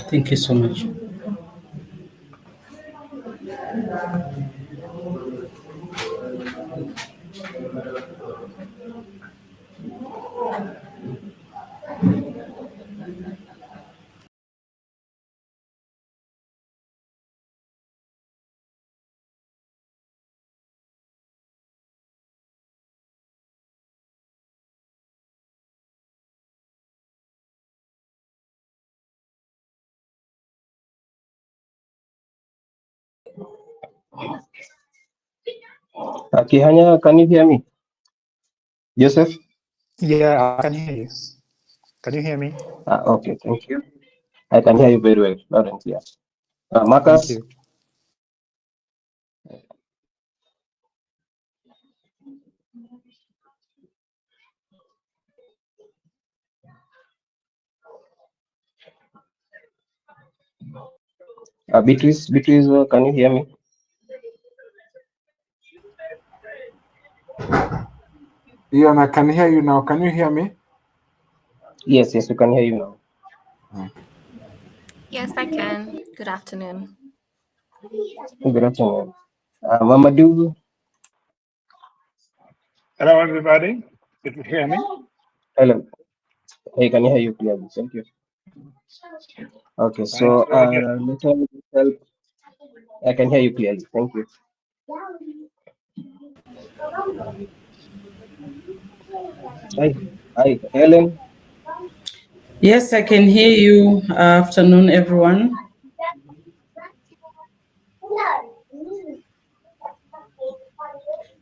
Thank you so much. Kihanya, can you hear me? Joseph? Yeah, I can hear you. Can you hear me? Okay, thank you. I can hear you very well, loud and clear. Marcus? Thank you. Beatrice, can you hear me? Yeah, and I can hear you now. Can you hear me? Yes, we can hear you now. Yes, I can. Good afternoon. Good afternoon. Mamadou? Hello, everybody. Did you hear me? Hello. Hey, can you hear you clearly? Thank you. Okay, so let me help. I can hear you clearly. Thank you. Hi, Helen. Yes, I can hear you. Afternoon, everyone.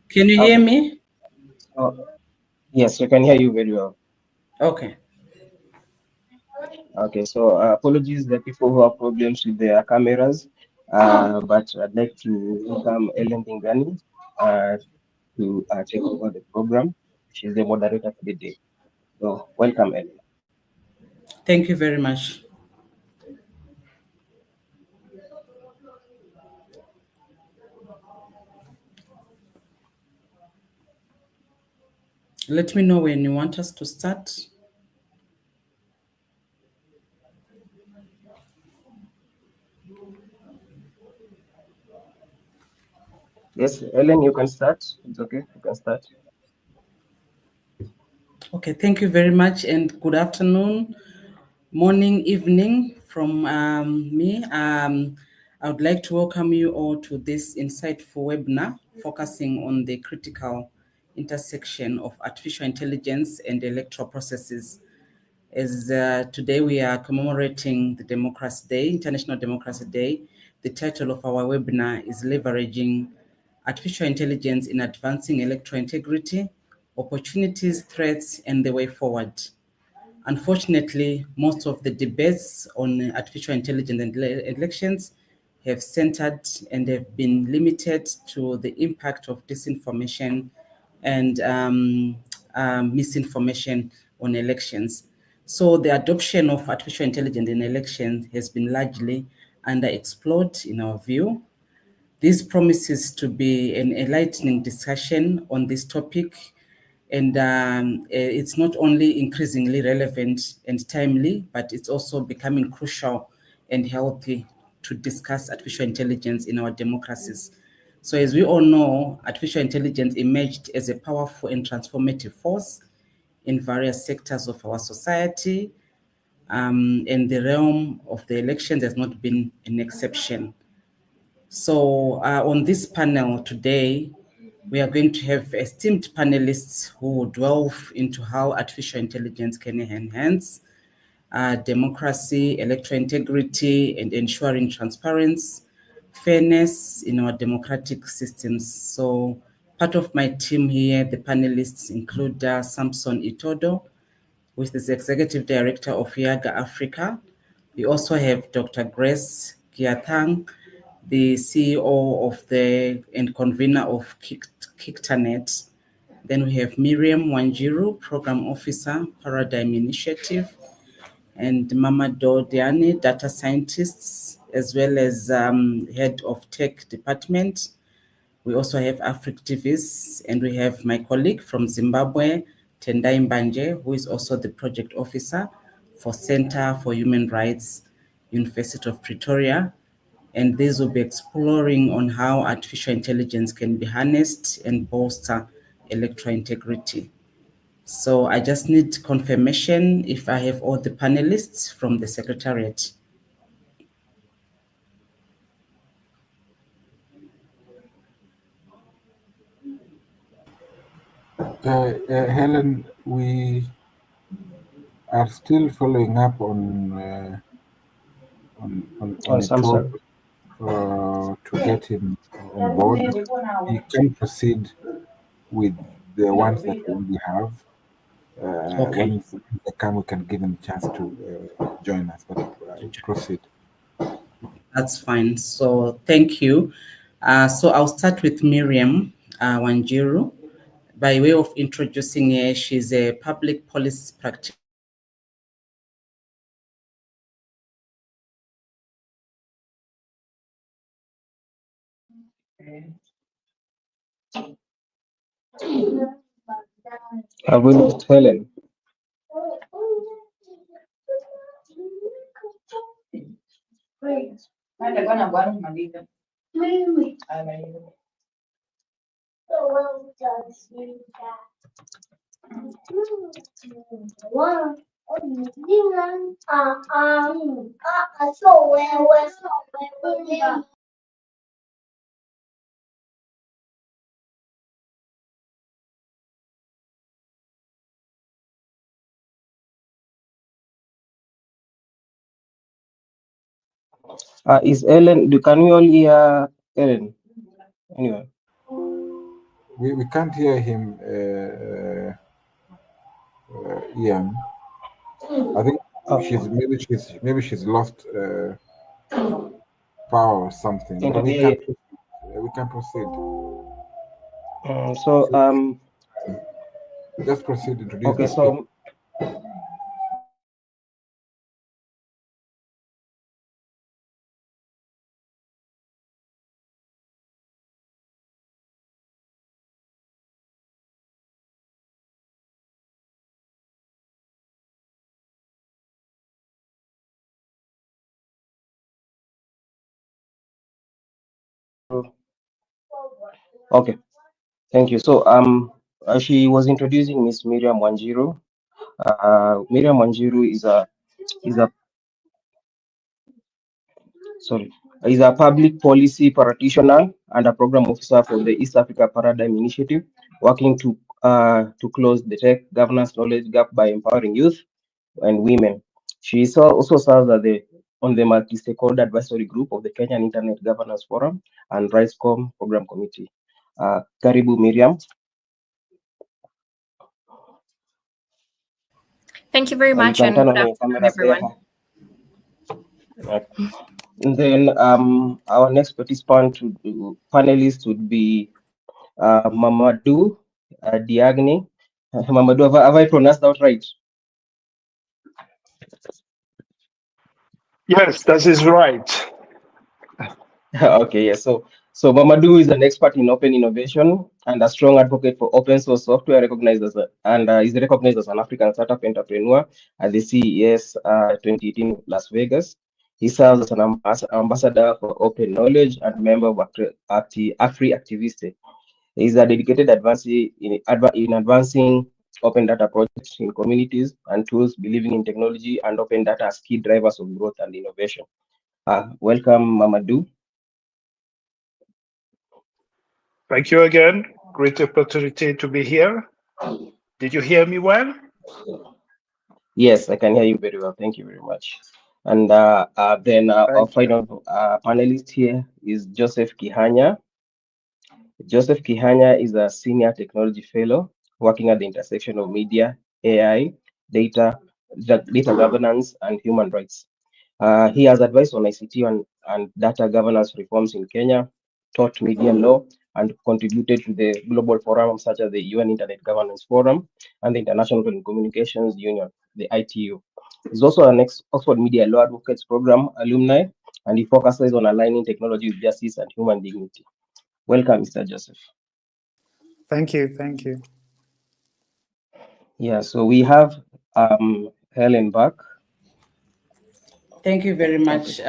Can you hear me? Yes, we can hear you very well. Okay. Okay, so apologies the people who have problems with their cameras, but I'd like to welcome Ellen Dingani to take over the program. She's the moderator for the day. So welcome, Ellen. Thank you very much. Let me know when you want us to start. Yes, Ellen, you can start. It's okay, you can start. Okay, thank you very much and good afternoon, morning, evening from me. I would like to welcome you all to this insightful webinar focusing on the critical intersection of artificial intelligence and electoral processes. As today we are commemorating the Democracy Day, International Democracy Day, The title of our webinar is Leveraging Artificial Intelligence in Advancing Electoral Integrity, Opportunities, Threats, and the Way Forward. Unfortunately, most of the debates on artificial intelligence and elections have centered and have been limited to the impact of disinformation and misinformation on elections. So the adoption of artificial intelligence in elections has been largely underexplored in our view. This promises to be an enlightening discussion on this topic, and it's not only increasingly relevant and timely, but it's also becoming crucial and healthy to discuss artificial intelligence in our democracies. So as we all know, artificial intelligence emerged as a powerful and transformative force in various sectors of our society, and the realm of the elections has not been an exception. So on this panel today, we are going to have esteemed panelists who will delve into how artificial intelligence can enhance democracy, electoral integrity, and ensuring transparency, fairness in our democratic systems. So part of my team here, the panelists include Samson Itodo, who is the Executive Director of YAGA Africa. We also have Dr. Grace Giathang, the CEO of and convener of Kiktanet. Then we have Miriam Wanjiru, Program Officer, Paradigm Initiative, and Mamadou Diane, Data Scientists, as well as Head of Tech Department. We also have Africtivists, and we have my colleague from Zimbabwe, Tendai Mbanje, who is also the Project Officer for Center for Human Rights, University of Pretoria. And these will be exploring on how artificial intelligence can be harnessed and bolster electoral integrity. So I just need confirmation if I have all the panelists from the Secretariat. Helen, we are still following up on Samson. To get him on board. He can proceed with the ones that we have. Okay. When they come, we can give him a chance to join us, but proceed. That's fine. So thank you. So I'll start with Miriam Wanjiru. By way of introducing her, she's a public policy practitioner. Have we lost Helen? Is Ellen? Can we all hear Ellen? Anyway, we can't hear him, Ian. I think maybe she's lost power or something. But we can proceed. Just proceed. Introduce. Okay, so. Okay, thank you. So she was introducing Miss Miriam Wanjiru. Miriam Wanjiru is a public policy practitioner and a program officer for the East Africa Paradigm Initiative, working to close the tech governance knowledge gap by empowering youth and women. She also serves as the on the multi-stakeholder advisory group of the Kenyan Internet Governance Forum and RISECOM Program Committee. Karibu Miriam. Thank you very You much, can and turn good on your afternoon, cameras there. everyone. And then our next panelist would be Mamadou Diagne. Mamadou, have I pronounced that right? Yes, that is right. Okay, yes. So Mamadou is an expert in open innovation and a strong advocate for open source software, recognized as is recognized as an African startup entrepreneur at the CES 2018 Las Vegas. He serves as an ambassador for open knowledge and member of Afri Activiste. He is a dedicated in advancing open data projects in communities and tools, believing in technology and open data as key drivers of growth and innovation. Welcome, Mamadou. Thank you again. Great opportunity to be here. Did you hear me well? Yes, I can hear you very well. Thank you very much. And then our final panelist here is Joseph Kihanya. Joseph Kihanya is a senior technology fellow working at the intersection of media, AI, data governance, and human rights. He has advised on ICT and data governance reforms in Kenya, taught media law, and contributed to the global forums such as the UN Internet Governance Forum and the International Telecommunications Union, the ITU. He's also an Oxford Media Law Advocates Program alumni, and he focuses on aligning technology with justice and human dignity. Welcome, Mr. Joseph. Thank you. Thank you. Yeah, so we have Helen back. Thank you very much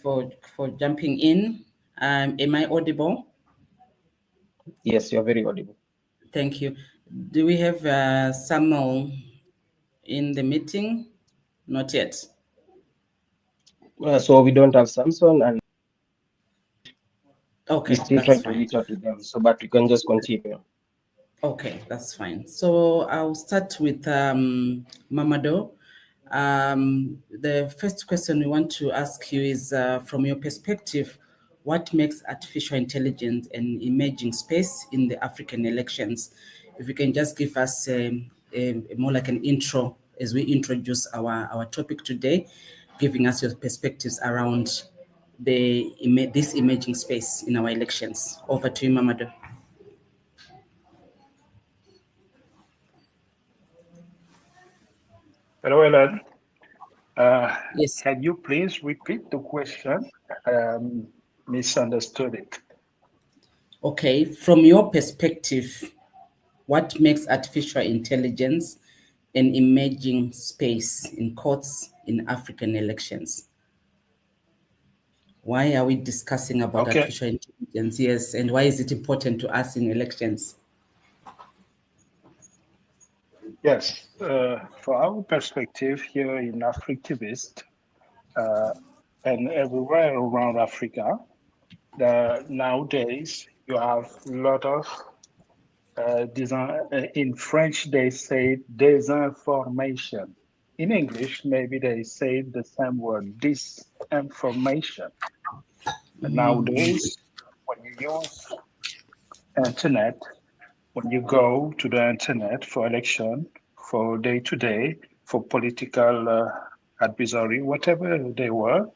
for jumping in. Am I audible? Yes, you're very audible. Thank you. Do we have Samuel in the meeting? Not yet. So we don't have Samson, and okay, we still trying to reach out to them. So, but we can just continue. Okay, that's fine. So I'll start with Mamadou. The first question we want to ask you is, from your perspective, what makes artificial intelligence an emerging space in the African elections? If you can just give us more like an intro as we introduce our topic today, giving us your perspectives around this emerging space in our elections. Over to you, Mamadou. Hello, Ellen. Yes. Can you please repeat the question? Misunderstood it. Okay, from your perspective, what makes artificial intelligence an emerging space in courts in African elections? Why are we discussing about artificial intelligence? Yes, and why is it important to us in elections? Yes, for our perspective here in Africtivist and everywhere around Africa, nowadays you have a lot of in French they say disinformation. In English, maybe they say the same word, disinformation. And nowadays, when you use internet, when you go to the internet for election, for day-to-day, for political advisory, whatever they were,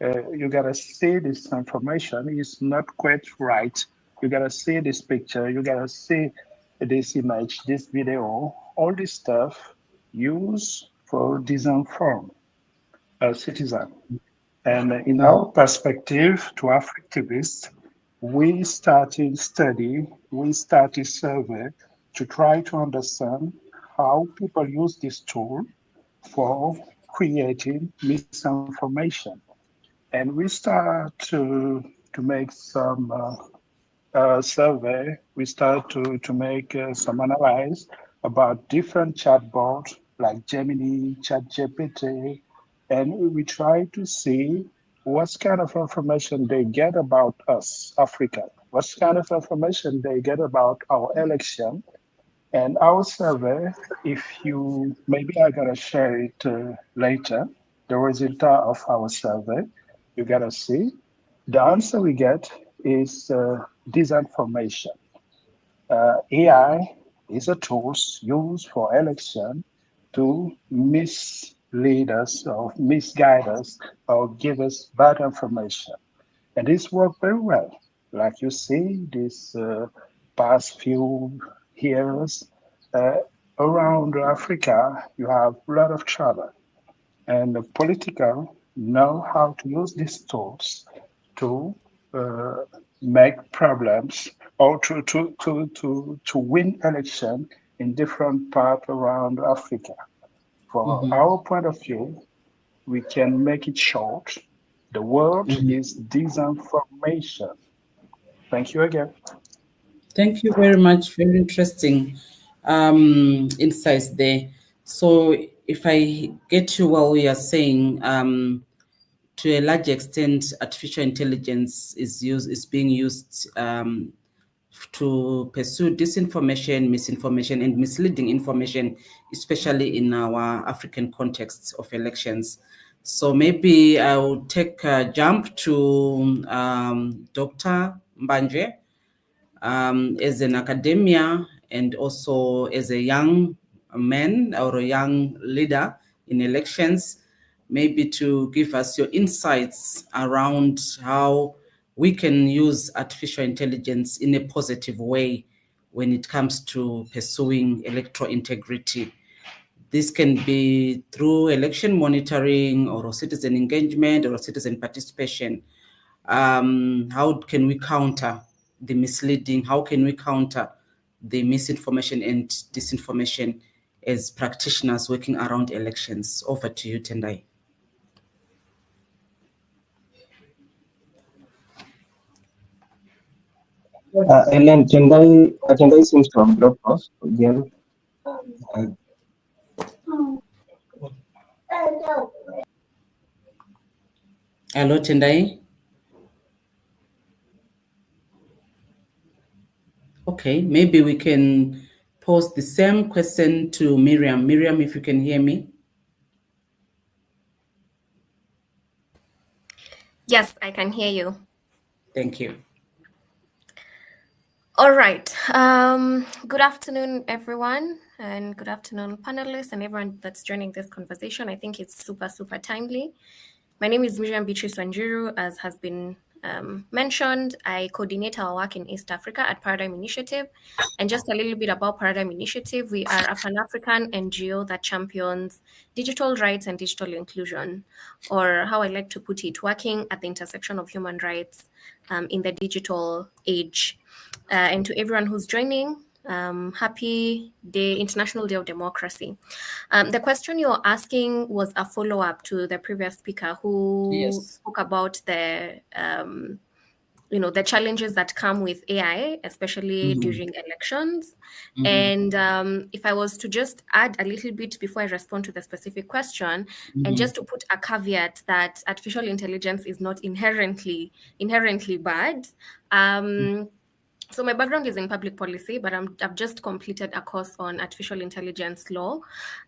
you gotta see this information is not quite right. You gotta see this picture, you gotta see this image, this video, all this stuff used for disinform a citizen. And in our perspective to Africtivists, we started study, we started survey to try to understand how people use this tool for creating misinformation. And we start to make some survey. We start to make some analysis about different chatbots like Gemini, ChatGPT, and we try to see what kind of information they get about us, Africa, what kind of information they get about our election. And our survey, if you, maybe I gotta share it later, the result of our survey, you gotta see the answer we get is disinformation. AI is a tool used for election to mislead us or misguide us or give us bad information. And this worked very well. Like you see, this past few years, uh, around Africa, you have a lot of trouble. And the political know how to use these tools to uh, make problems or to win election in different parts around Africa. From Mm-hmm. our point of view, we can make it short. The word Mm-hmm. is disinformation. Thank you again. Thank you very much. Very interesting insights there. So, if I get you well, we are saying to a large extent, artificial intelligence is being used to pursue disinformation, misinformation, and misleading information, especially in our African contexts of elections. So maybe I will take a jump to Dr. Mbanje as an academia and also as a young man or a young leader in elections, maybe to give us your insights around how we can use artificial intelligence in a positive way when it comes to pursuing electoral integrity. This can be through election monitoring or citizen engagement or citizen participation. How can we counter the misleading? How can we counter the misinformation and disinformation as practitioners working around elections? Over to you, Tendai. And then Tendai seems to have dropped off again. Uh, Hello, Tendai. Okay, maybe we can pose the same question to Miriam. Miriam, if you can hear me. Yes, I can hear you. Thank you. All right. Good afternoon, everyone, and good afternoon, panelists, and everyone that's joining this conversation. I think it's super, super timely. My name is Miriam Beatrice Wanjiru, as has been mentioned. I coordinate our work in East Africa at Paradigm Initiative. And just a little bit about Paradigm Initiative, we are a Pan-African NGO that champions digital rights and digital inclusion, or how I like to put it, working at the intersection of human rights in the digital age. And to everyone who's joining, happy day, International Day of Democracy. The question you're asking was a follow-up to the previous speaker who spoke about the the challenges that come with AI, especially during elections. And if I was to just add a little bit before I respond to the specific question, and just to put a caveat that artificial intelligence is not inherently bad. So my background is in public policy, but I've just completed a course on artificial intelligence law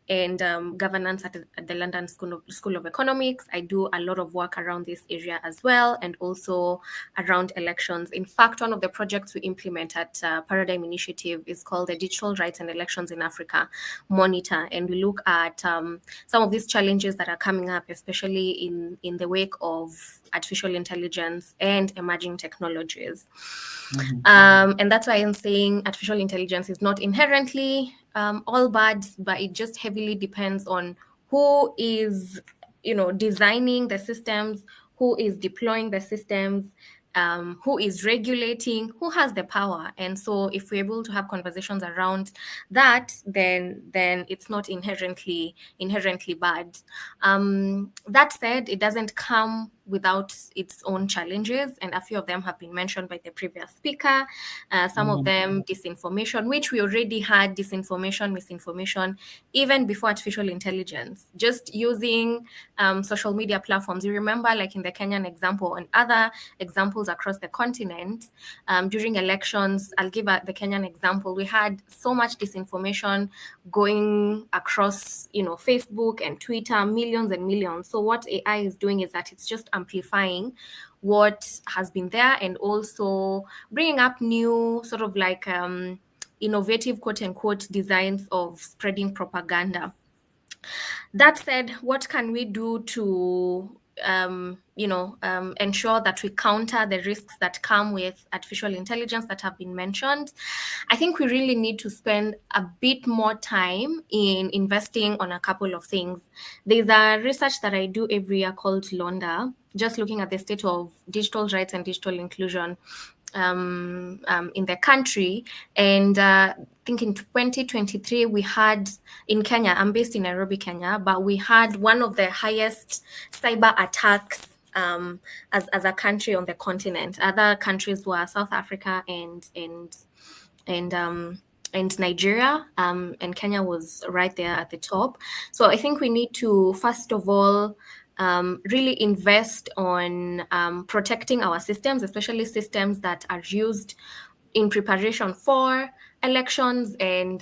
and governance at the London School of Economics. I do a lot of work around this area as well, and also around elections. In fact, one of the projects we implement at Paradigm Initiative is called the Digital Rights and Elections in Africa Monitor, and we look at some of these challenges that are coming up, especially in the wake of artificial intelligence and emerging technologies. And that's why I'm saying artificial intelligence is not inherently all bad, but it just heavily depends on who is, designing the systems, who is deploying the systems, who is regulating, who has the power. And so if we're able to have conversations around that, then it's not inherently bad. That said, it doesn't come without its own challenges, and a few of them have been mentioned by the previous speaker. Some of them disinformation, which we already had disinformation, misinformation, even before artificial intelligence. Just using social media platforms. You remember, like in the Kenyan example and other examples platforms across the continent during elections. I'll give the Kenyan example. We had so much disinformation going across, Facebook and Twitter, millions and millions. So what AI is doing is that it's just amplifying what has been there and also bringing up new sort of like innovative quote unquote designs of spreading propaganda. That said, what can we do to ensure that we counter the risks that come with artificial intelligence that have been mentioned? I think we really need to spend a bit more time in investing on a couple of things. There's a research that I do every year called Londa, just looking at the state of digital rights and digital inclusion in the country. And I think in 2023, we had in Kenya, I'm based in Nairobi, Kenya, but we had one of the highest cyber attacks as a country on the continent. Other countries were South Africa and Nigeria, and Kenya was right there at the top. So I think we need to, first of all, really invest on protecting our systems, especially systems that are used in preparation for elections and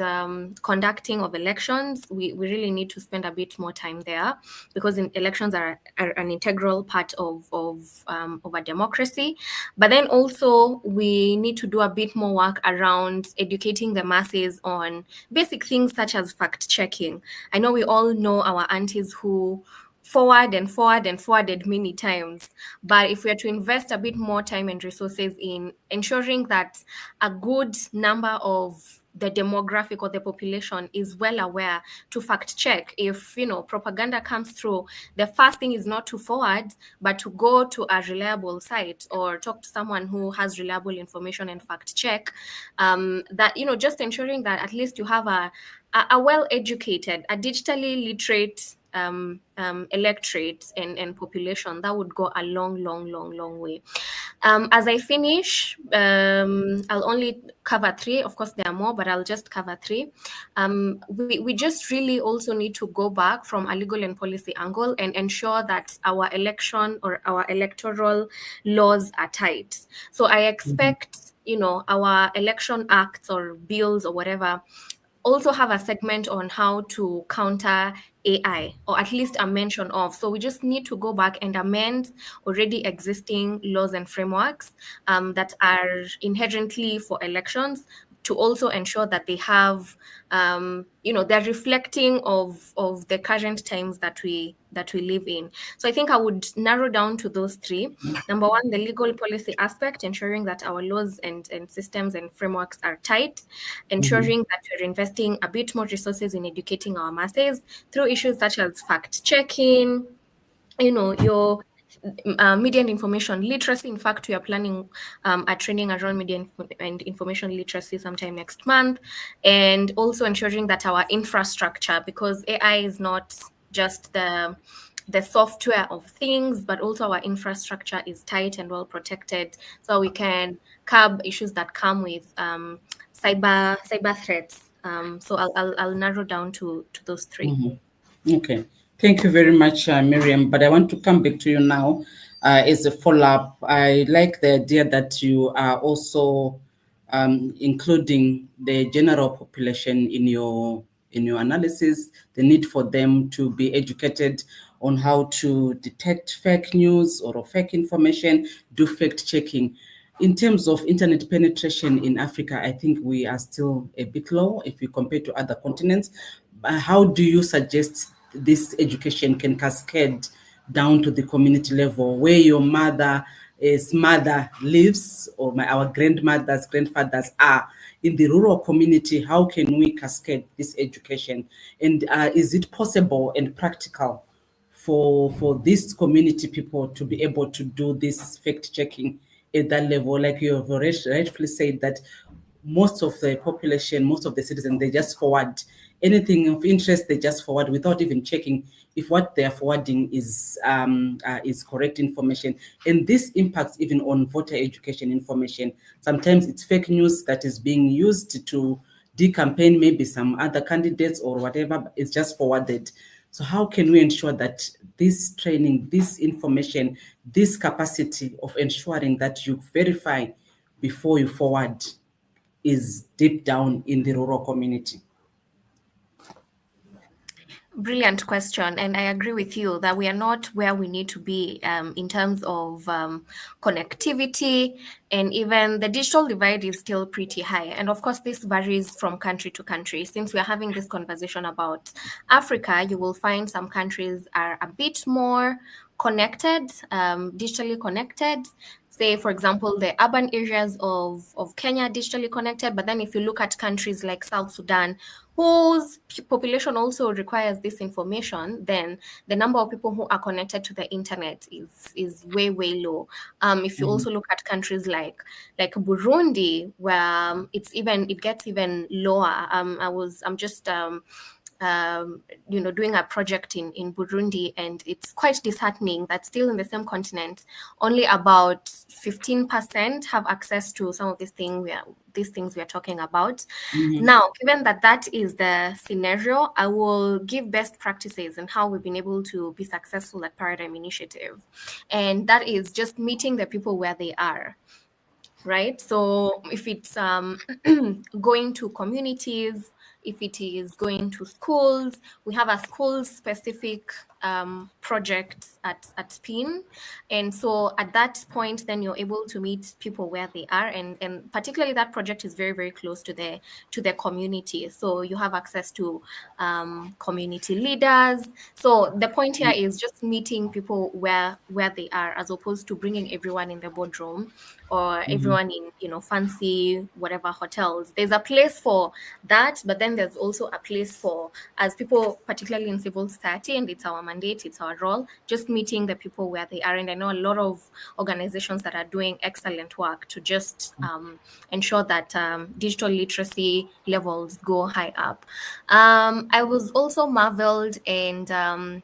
conducting of elections. We really need to spend a bit more time there, because elections are an integral part of a democracy. But then also we need to do a bit more work around educating the masses on basic things such as fact checking. I know we all know our aunties who forwarded many times. But if we are to invest a bit more time and resources in ensuring that a good number of the demographic or the population is well aware to fact check. If propaganda comes through, the first thing is not to forward, but to go to a reliable site or talk to someone who has reliable information and fact check. That just ensuring that at least you have a well-educated, a digitally literate electorate and population. That would go a long way. As I finish, I'll only cover 3. Of course, there are more, but I'll just cover 3. We just really also need to go back from a legal and policy angle and ensure that our election or our electoral laws are tight. So I expect, our election acts or bills or whatever also have a segment on how to counter AI, or at least a mention of. So we just need to go back and amend already existing laws and frameworks that are inherently for elections, to also ensure that they have, they're reflecting of the current times that we live in. So I think I would narrow down to those 3. Number 1, the legal policy aspect, ensuring that our laws and systems and frameworks are tight, ensuring that we're investing a bit more resources in educating our masses through issues such as fact checking, your media and information literacy. In fact, we are planning a training around media and information literacy sometime next month, and also ensuring that our infrastructure, because AI is not just the software of things, but also our infrastructure is tight and well protected, so we can curb issues that come with cyber threats. So I'll narrow down to those 3. Okay, thank you very much, Miriam. But I want to come back to you now as a follow-up. I like the idea that you are also including the general population in your analysis, the need for them to be educated on how to detect fake news or fake information, do fact checking. In terms of internet penetration in Africa, I think we are still a bit low if we compare to other continents. How do you suggest this education can cascade down to the community level, where your mother lives, or our grandmothers, grandfathers are in the rural community? How can we cascade this education? And is it possible and practical for these community people to be able to do this fact checking at that level? Like you have already rightfully said, that most of the population, most of the citizens, they just forward anything of interest, they just forward without even checking if what they're forwarding is correct information. And this impacts even on voter education information. Sometimes it's fake news that is being used to decampaign maybe some other candidates or whatever. It's just forwarded. So how can we ensure that this training, this information, this capacity of ensuring that you verify before you forward is deep down in the rural community? Brilliant question. And I agree with you that we are not where we need to be in terms of connectivity, and even the digital divide is still pretty high. And of course, this varies from country to country. Since we are having this conversation about Africa, you will find some countries are a bit more connected, digitally connected. Say, for example, the urban areas of Kenya digitally connected. But then if you look at countries like South Sudan, whose population also requires this information, then the number of people who are connected to the internet is way low. If you also look at countries like Burundi, where it gets even lower. I'm just doing a project in Burundi, and it's quite disheartening that still in the same continent, only about 15% have access to some of these things we are talking about. Now, given that is the scenario, I will give best practices and how we've been able to be successful at Paradigm Initiative, and that is just meeting the people where they are. Right. So if it's going to communities, if it is going to schools, we have a school-specific project at SPIN. And so at that point, then you're able to meet people where they are. And particularly that project is very, very close to the community. So you have access to community leaders. So the point here is just meeting people where they are, as opposed to bringing everyone in the boardroom or everyone in fancy whatever hotels. There's a place for that, but then there's also a place for, as people, particularly in civil society, and it's our mandate, it's our role, just meeting the people where they are. And I know a lot of organizations that are doing excellent work to just ensure that digital literacy levels go high up. I was also marveled and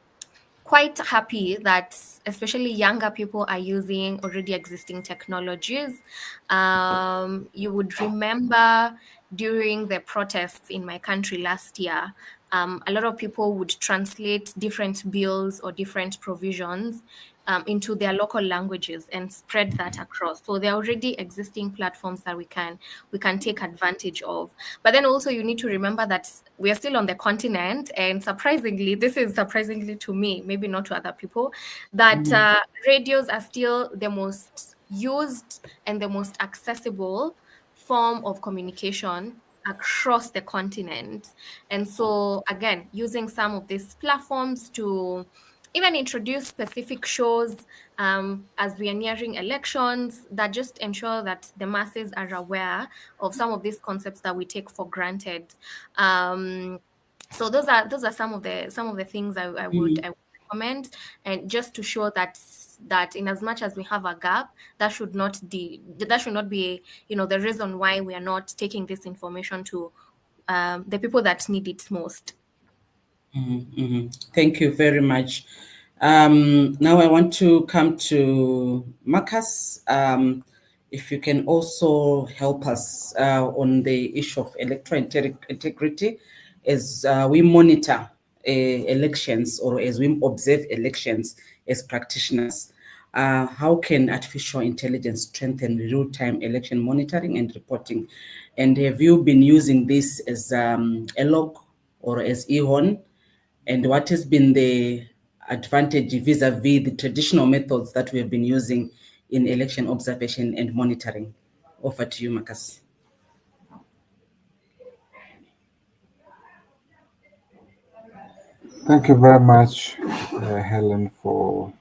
quite happy that especially younger people are using already existing technologies. You would remember during the protests in my country last year, a lot of people would translate different bills or different provisions into their local languages and spread that across. So there are already existing platforms that we can take advantage of. But then also you need to remember that we are still on the continent, and surprisingly, this is surprisingly to me, maybe not to other people, that radios are still the most used and the most accessible form of communication across the continent. And so again, using some of these platforms to even introduce specific shows as we are nearing elections that just ensure that the masses are aware of some of these concepts that we take for granted. So those are some of the things I would recommend, and just to show that in as much as we have a gap, that should not be the reason why we are not taking this information to the people that need it most. Thank you very much. Now I want to come to Marcus. If you can also help us on the issue of electoral integrity as we monitor elections, or as we observe elections as practitioners. How can artificial intelligence strengthen real-time election monitoring and reporting? And have you been using this as ELOG or as EHORN? And what has been the advantage vis-a-vis the traditional methods that we have been using in election observation and monitoring? Over to you, Marcus. Thank you very much, Helen, for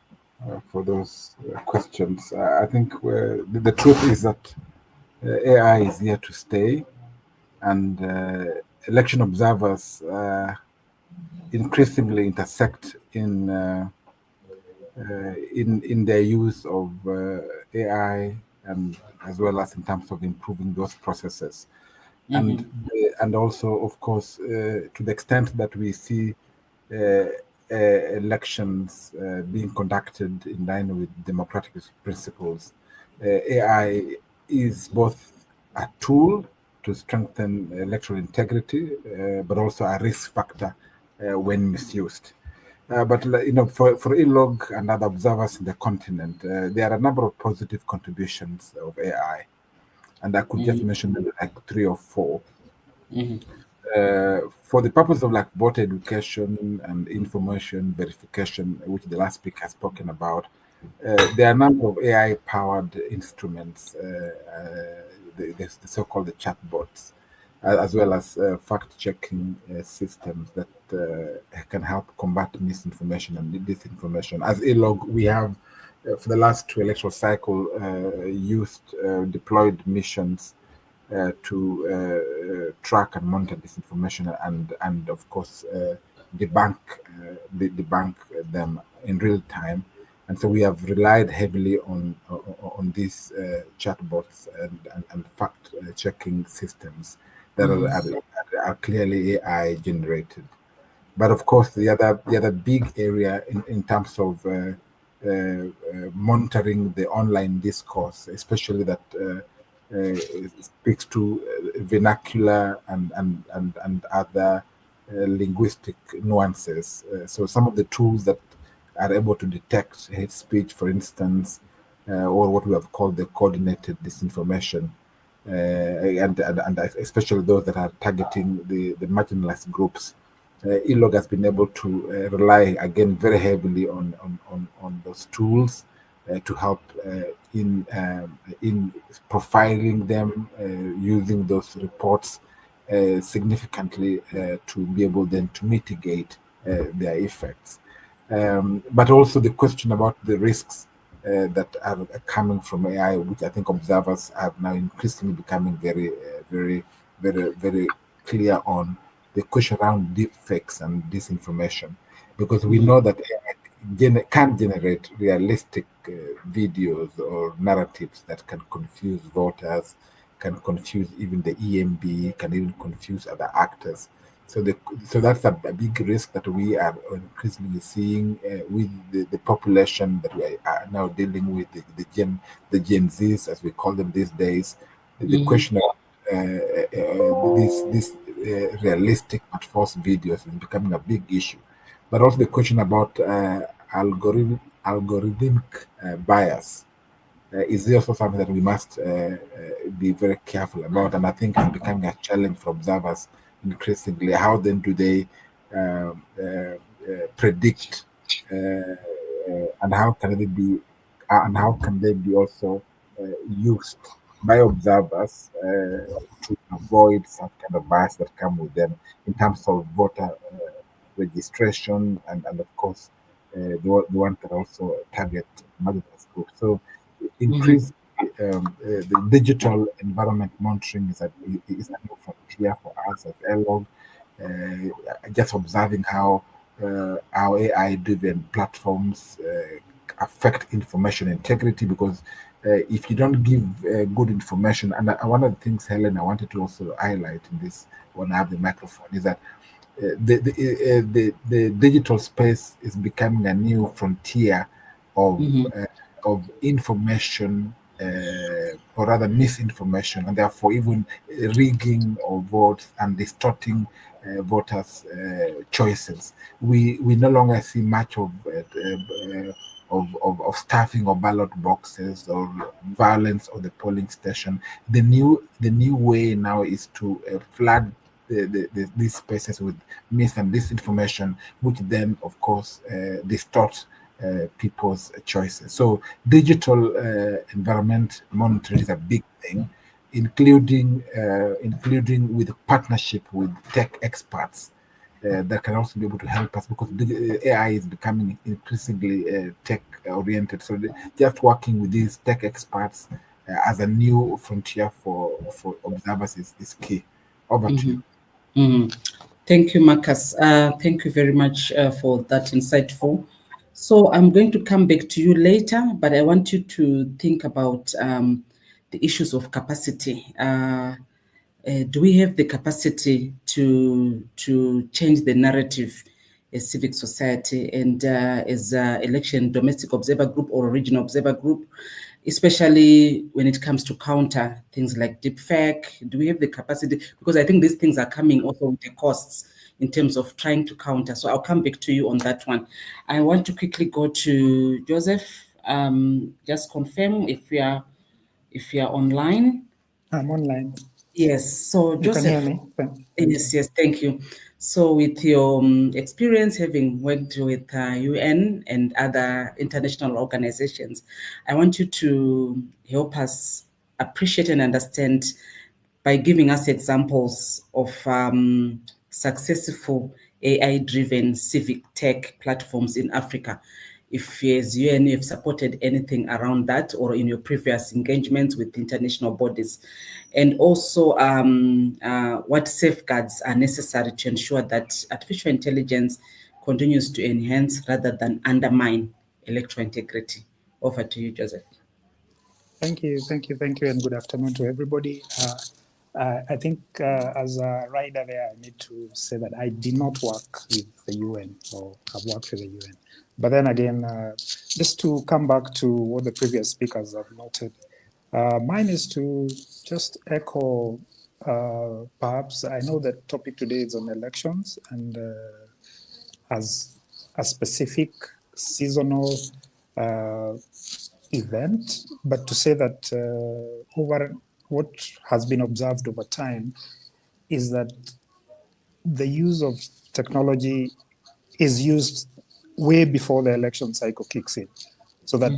those questions. I think the truth is that AI is here to stay, and election observers increasingly intersect in their use of AI, and as well as in terms of improving those processes. And also, of course, to the extent that we see elections being conducted in line with democratic principles, AI is both a tool to strengthen electoral integrity, but also a risk factor when misused. But for ELOG and other observers in the continent, there are a number of positive contributions of AI, and I could just mention maybe like 3 or 4. For the purpose of like voter education and information verification, which the last speaker has spoken about, there are a number of AI-powered instruments, the so-called the chatbots, as well as fact-checking systems that can help combat misinformation and disinformation. As ELOG, we have, for the last 2 electoral cycle, deployed missions to track and monitor disinformation and of course debunk them in real time. And so we have relied heavily on these chatbots and fact checking systems that are clearly AI generated. But of course, the other big area in terms of monitoring the online discourse, especially that speaks to vernacular and other linguistic nuances. So some of the tools that are able to detect hate speech, for instance, or what we have called the coordinated disinformation, and especially those that are targeting the marginalized groups. ELOG has been able to rely again very heavily on those tools to help in profiling them, using those reports significantly to be able then to mitigate their effects. But also the question about the risks that are coming from AI, which I think observers are now increasingly becoming very clear on, the question around deep fakes and disinformation, because we know that AI can generate realistic videos or narratives that can confuse voters, can confuse even the EMB, can even confuse other actors. So that's a big risk that we are increasingly seeing with the population that we are now dealing with, the Gen Zs, as we call them these days. The question of these realistic but false videos is becoming a big issue. But also the question about algorithmic bias is also something that we must be very careful about. And I think it's becoming a challenge for observers increasingly. How then do they predict and how can they be also used by observers to avoid some kind of bias that come with them in terms of voter registration and of course the one that also target marginalized groups. So increase the digital environment monitoring is a new frontier for us at ELOG. Just observing how our AI-driven platforms affect information integrity, because if you don't give good information, and one of the things, Helen, I wanted to also highlight in this when I have the microphone, is that the digital space is becoming a new frontier of information, or rather misinformation, and therefore even rigging of votes and distorting voters' choices. We no longer see much of stuffing of ballot boxes or violence on the polling station. The new way now is to flood these spaces with myth and disinformation, which then, of course, distorts people's choices. So digital environment monitoring is a big thing, including with partnership with tech experts that can also be able to help us, because the AI is becoming increasingly tech oriented. So just working with these tech experts as a new frontier for observers is key. Over to you. Thank you, Marcus. Thank you very much for that insightful. So I'm going to come back to you later, but I want you to think about the issues of capacity. Do we have the capacity to change the narrative as civic society and as election domestic observer group or regional observer group? especially when it comes to counter things like deepfake? Do we have the capacity? Because I think these things are coming also with the costs in terms of trying to counter. So I'll come back to you on that one. I want to quickly go to Joseph. Just confirm if you are online. I'm online. Yes. So You can hear Joseph. me? Yes, thank you. So with your experience having worked with UN and other international organizations, I want you to help us appreciate and understand by giving us examples of successful AI-driven civic tech platforms in Africa. If as UN you've supported anything around that or in your previous engagements with international bodies, and also what safeguards are necessary to ensure that artificial intelligence continues to enhance rather than undermine electoral integrity. Over to you, Joseph. Thank you, and good afternoon to everybody. I think as a rider there, I need to say that I did not work with the UN or have worked with the UN. But then again, just to come back to what the previous speakers have noted, mine is to just echo, perhaps, I know the topic today is on elections and as a specific seasonal event, but to say that over what has been observed over time is that the use of technology is used way before the election cycle kicks in. So that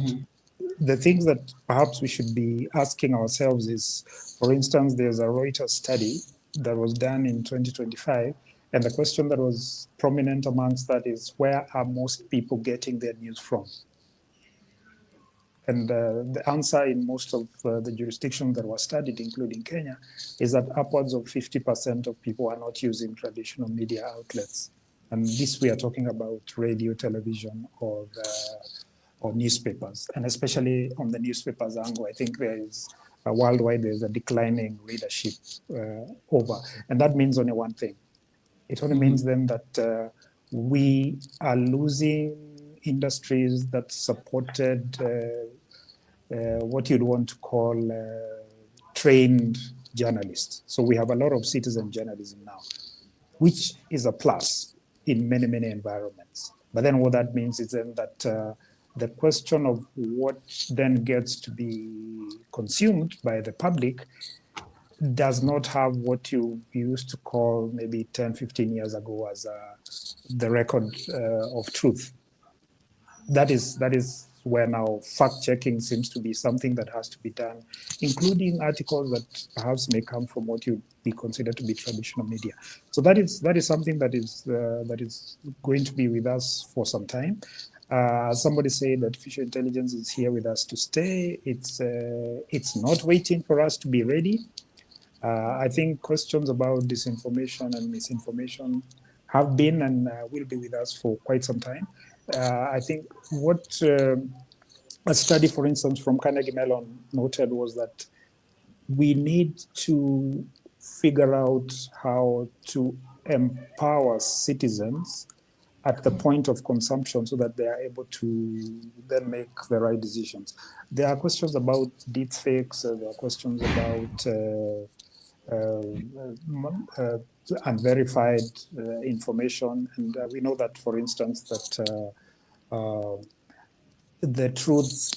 the things that perhaps we should be asking ourselves is, for instance, there's a Reuters study that was done in 2025, and the question that was prominent amongst that is, where are most people getting their news from? And the answer in most of the jurisdictions that were studied, including Kenya, is that upwards of 50% of people are not using traditional media outlets. And this we are talking about radio, television, or newspapers. And especially on the newspapers angle, I think there is worldwide, there's a declining readership over. And that means only one thing. It only means then that we are losing industries that supported what you'd want to call trained journalists. So we have a lot of citizen journalism now, which is a plus in many, many environments. But then what that means is then that the question of what then gets to be consumed by the public does not have what you used to call maybe 10, 15 years ago as the record of truth. That is where now fact-checking seems to be something that has to be done, including articles that perhaps may come from what you be considered to be traditional media. So that is something that is going to be with us for some time. As somebody said, artificial intelligence is here with us to stay. It's not waiting for us to be ready. I think questions about disinformation and misinformation have been and will be with us for quite some time. I think what a study, for instance, from Carnegie Mellon noted was that we need to figure out how to empower citizens at the point of consumption so that they are able to then make the right decisions. There are questions about deepfakes, there are questions about unverified information, and we know that, for instance, that the truth,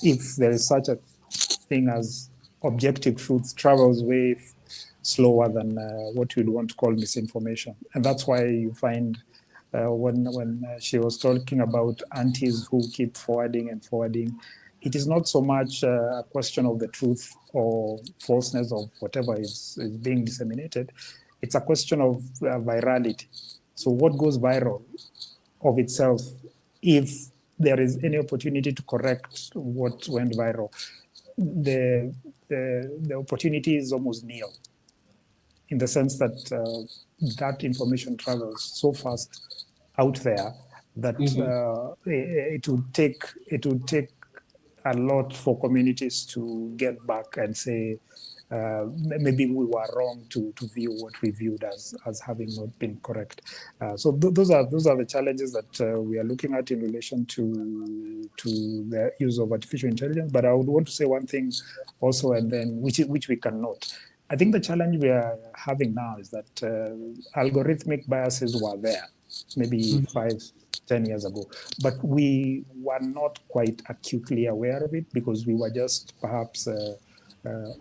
if there is such a thing as objective truth, travels way slower than what you'd want to call misinformation. And that's why you find when she was talking about aunties who keep forwarding and forwarding, it is not so much a question of the truth or falseness of whatever is being disseminated. It's a question of virality. So what goes viral of itself, if there is any opportunity to correct what went viral, the opportunity is almost nil, in the sense that that information travels so fast out there that it would take a lot for communities to get back and say, maybe we were wrong to view what we viewed as having not been correct. So those are the challenges that we are looking at in relation to the use of artificial intelligence. But I would want to say one thing also, and then which we can note. I think the challenge we are having now is that algorithmic biases were there maybe 5-10 years ago, but we were not quite acutely aware of it because we were just perhaps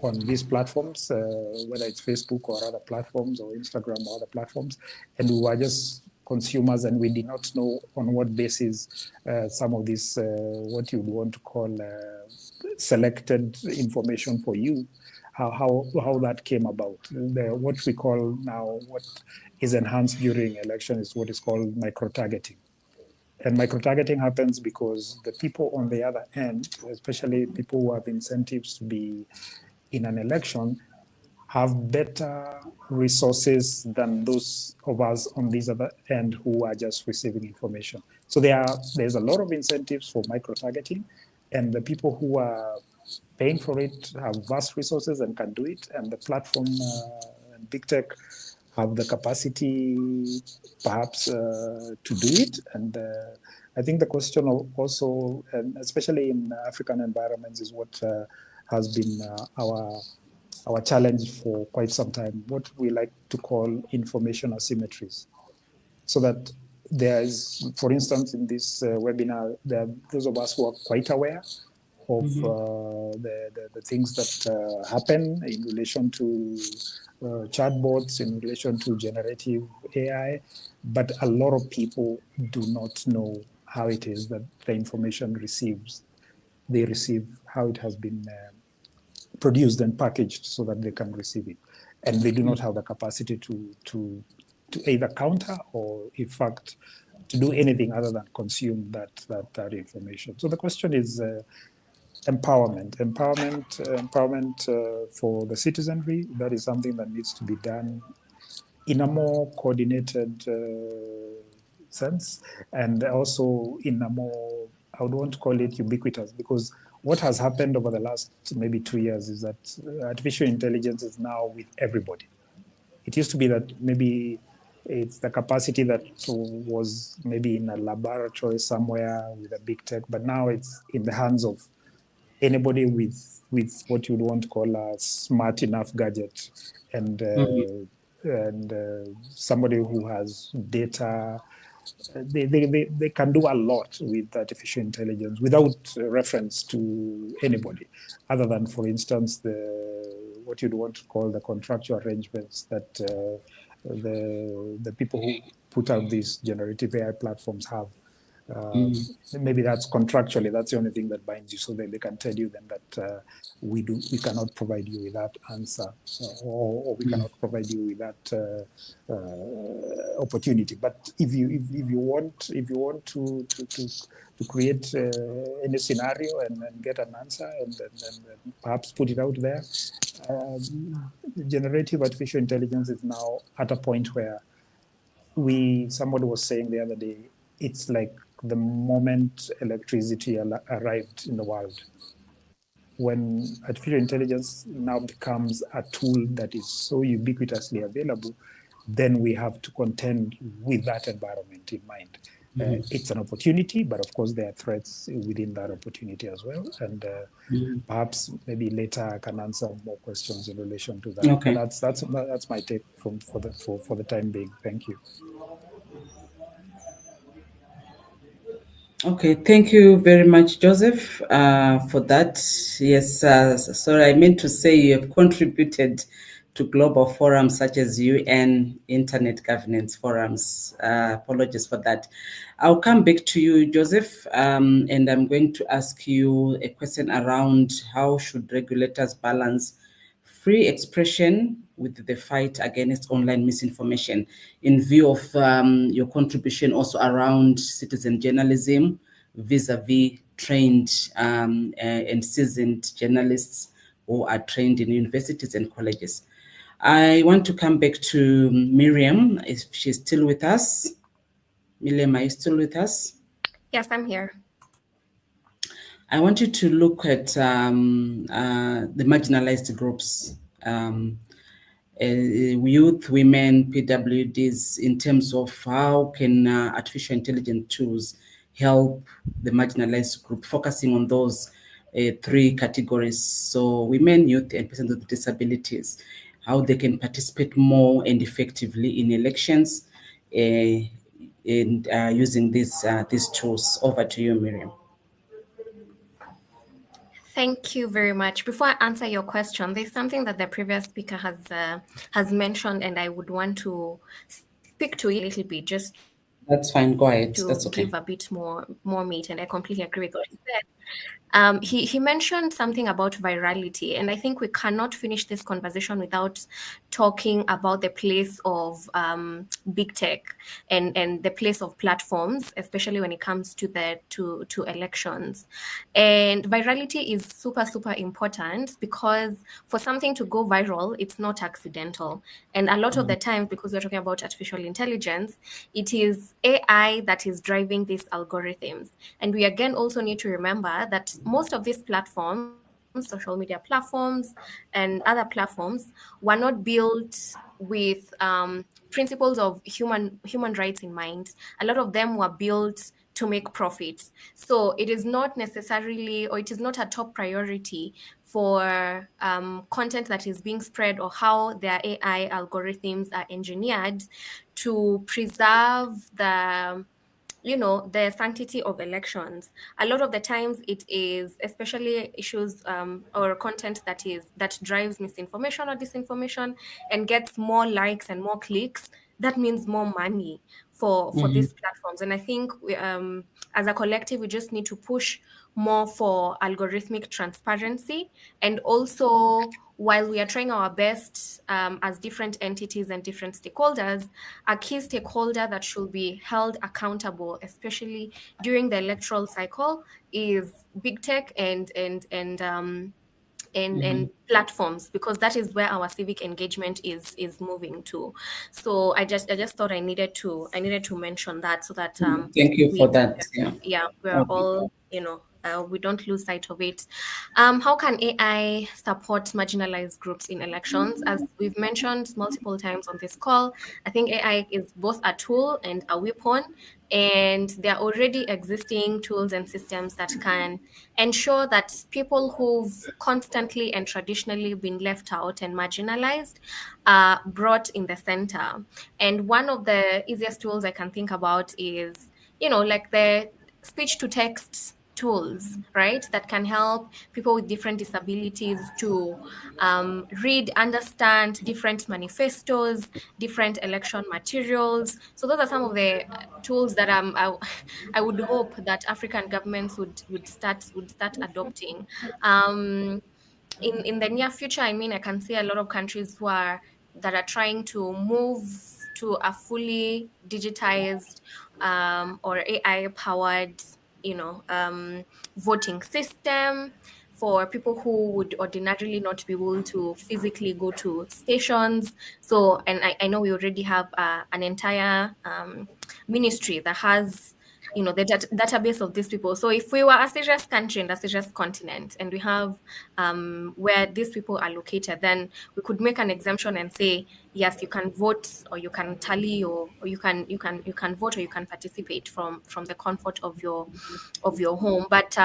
on these platforms, whether it's Facebook or other platforms or Instagram or other platforms, and we were just consumers, and we did not know on what basis some of this, what you would want to call selected information for you, how that came about. What we call now, what is enhanced during election is what is called micro-targeting. And micro-targeting happens because the people on the other end, especially people who have incentives to be in an election, have better resources than those of us on this other end who are just receiving information. So there's a lot of incentives for micro-targeting, and the people who are paying for it have vast resources and can do it, and the platform and big tech have the capacity perhaps to do it. And I think the question also, and especially in African environments, is what has been our challenge for quite some time, what we like to call information asymmetries. So that there is, for instance, in this webinar, there are those of us who are quite aware of the things that happen in relation to chatbots, in relation to generative AI, but a lot of people do not know how it is that the information they receive, how it has been produced and packaged so that they can receive it. And they do not have the capacity to either counter or, in fact, to do anything other than consume that information. So the question is empowerment for the citizenry. That is something that needs to be done in a more coordinated sense, and also in a more, I would want to call it ubiquitous, because what has happened over the last maybe 2 years is that artificial intelligence is now with everybody. It used to be that maybe it's the capacity that was maybe in a laboratory somewhere with a big tech, but now it's in the hands of anybody with what you would want to call a smart enough gadget, and somebody who has data. They can do a lot with artificial intelligence without reference to anybody, other than, for instance, what you'd want to call the contractual arrangements that the people who put out these generative AI platforms have. Maybe that's contractually, that's the only thing that binds you, so that they can tell you then that we cannot provide you with that answer, or we cannot provide you with that opportunity. But if you want to create any scenario and get an answer and perhaps put it out there, generative artificial intelligence is now at a point where somebody was saying the other day, it's like the moment electricity arrived in the world. When artificial intelligence now becomes a tool that is so ubiquitously available, then we have to contend with that environment in mind. It's an opportunity, but of course there are threats within that opportunity as well. And perhaps maybe later I can answer more questions in relation to that. Okay. But that's my take for the time being. Thank you. Okay, thank you very much, Joseph, for that. Yes, sorry, I meant to say you have contributed to global forums such as UN Internet Governance Forums. Apologies for that. I'll come back to you, Joseph, and I'm going to ask you a question around how should regulators balance free expression with the fight against online misinformation, in view of your contribution also around citizen journalism vis-a-vis trained and seasoned journalists who are trained in universities and colleges. I want to come back to Miriam, if she's still with us. Miriam, are you still with us? Yes, I'm here. I want you to look at the marginalized groups, youth, women, PWDs, in terms of how can artificial intelligence tools help the marginalized group, focusing on those three categories. So women, youth, and persons with disabilities, how they can participate more and effectively in elections and using these tools. Over to you, Miriam. Thank you very much. Before I answer your question, there's something that the previous speaker has mentioned, and I would want to speak to it a little bit, just That's fine. Go ahead. to That's okay. give a bit more meat, and I completely agree with what he said. He mentioned something about virality, and I think we cannot finish this conversation without talking about the place of big tech and the place of platforms, especially when it comes to to elections. And virality is super important, because for something to go viral, it's not accidental. And a lot of the time, because we're talking about artificial intelligence, it is AI that is driving these algorithms. And we again also need to remember that most of these platforms, social media platforms and other platforms, were not built with principles of human rights in mind. A lot of them were built to make profits. So it is not necessarily, or it is not a top priority for content that is being spread, or how their AI algorithms are engineered to preserve the sanctity of elections. A lot of the times it is especially issues or content that drives misinformation or disinformation and gets more likes and more clicks. That means more money for these platforms. And I think as a collective, we just need to push more for algorithmic transparency. And also, while we are trying our best as different entities and different stakeholders, a key stakeholder that should be held accountable, especially during the electoral cycle, is big tech and platforms, because that is where our civic engagement is moving to. So I just thought I needed to mention that, so that Thank you for that. Yeah. we're Okay. all we don't lose sight of it. How can AI support marginalized groups in elections? As we've mentioned multiple times on this call, I think AI is both a tool and a weapon, and there are already existing tools and systems that can ensure that people who've constantly and traditionally been left out and marginalized are brought in the center. And one of the easiest tools I can think about is, like the speech to text tools, right? That can help people with different disabilities to read, understand different manifestos, different election materials. So those are some of the tools that I would hope that African governments would start adopting. In the near future, I mean, I can see a lot of countries that are trying to move to a fully digitized or AI powered, voting system for people who would ordinarily not be able to physically go to stations. So, and I know we already have an entire ministry that has the database of these people. So if we were a serious country and a serious continent, and we have where these people are located, then we could make an exemption and say, yes, you can vote, or you can tally, or you can vote, or you can participate from the comfort of your home. But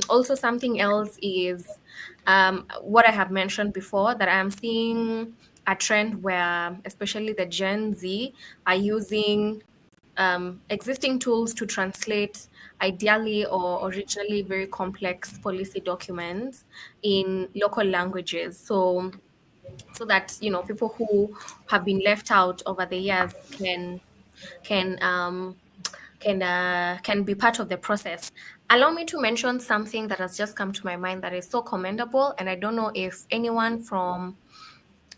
also something else is what I have mentioned before, that I am seeing a trend where especially the Gen Z are using existing tools to translate ideally or originally very complex policy documents in local languages. So that people who have been left out over the years can can be part of the process. Allow me to mention something that has just come to my mind that is so commendable, and I don't know if anyone from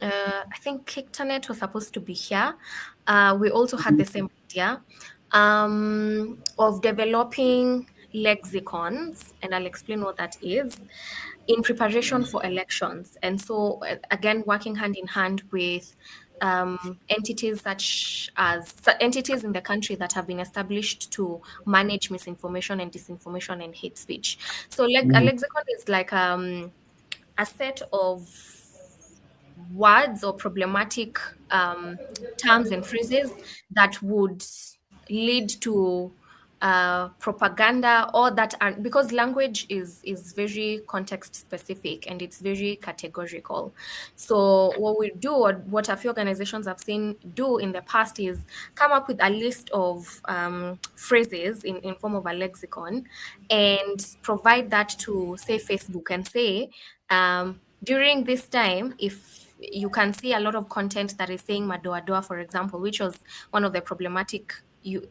I think Kictanet was supposed to be here. We also had the same idea of developing lexicons, and I'll explain what that is, in preparation for elections. And so, again, working hand in hand with entities such as entities in the country that have been established to manage misinformation and disinformation and hate speech. So a lexicon is like a set of words or problematic terms and phrases that would lead to propaganda, or that are, because language is very context specific and it's very categorical. So what we do, or what a few organizations have seen do in the past, is come up with a list of phrases in form of a lexicon and provide that to, say, Facebook, and say, during this time, if you can see a lot of content that is saying madoadoa, for example, which was one of the problematic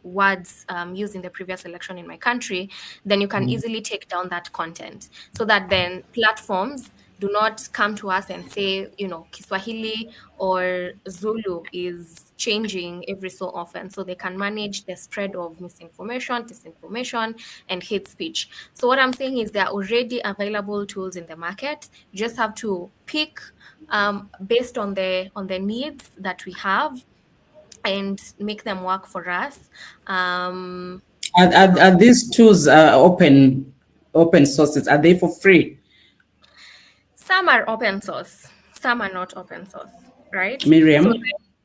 words used in the previous election in my country, then you can easily take down that content, so that then platforms do not come to us and say, Kiswahili or Zulu is changing every so often, so they can manage the spread of misinformation, disinformation, and hate speech. So what I'm saying is there are already available tools in the market. You just have to pick based on the needs that we have and make them work for us. Are these tools open sources? Are they for free? Some are open source, some are not open source, right? Miriam? So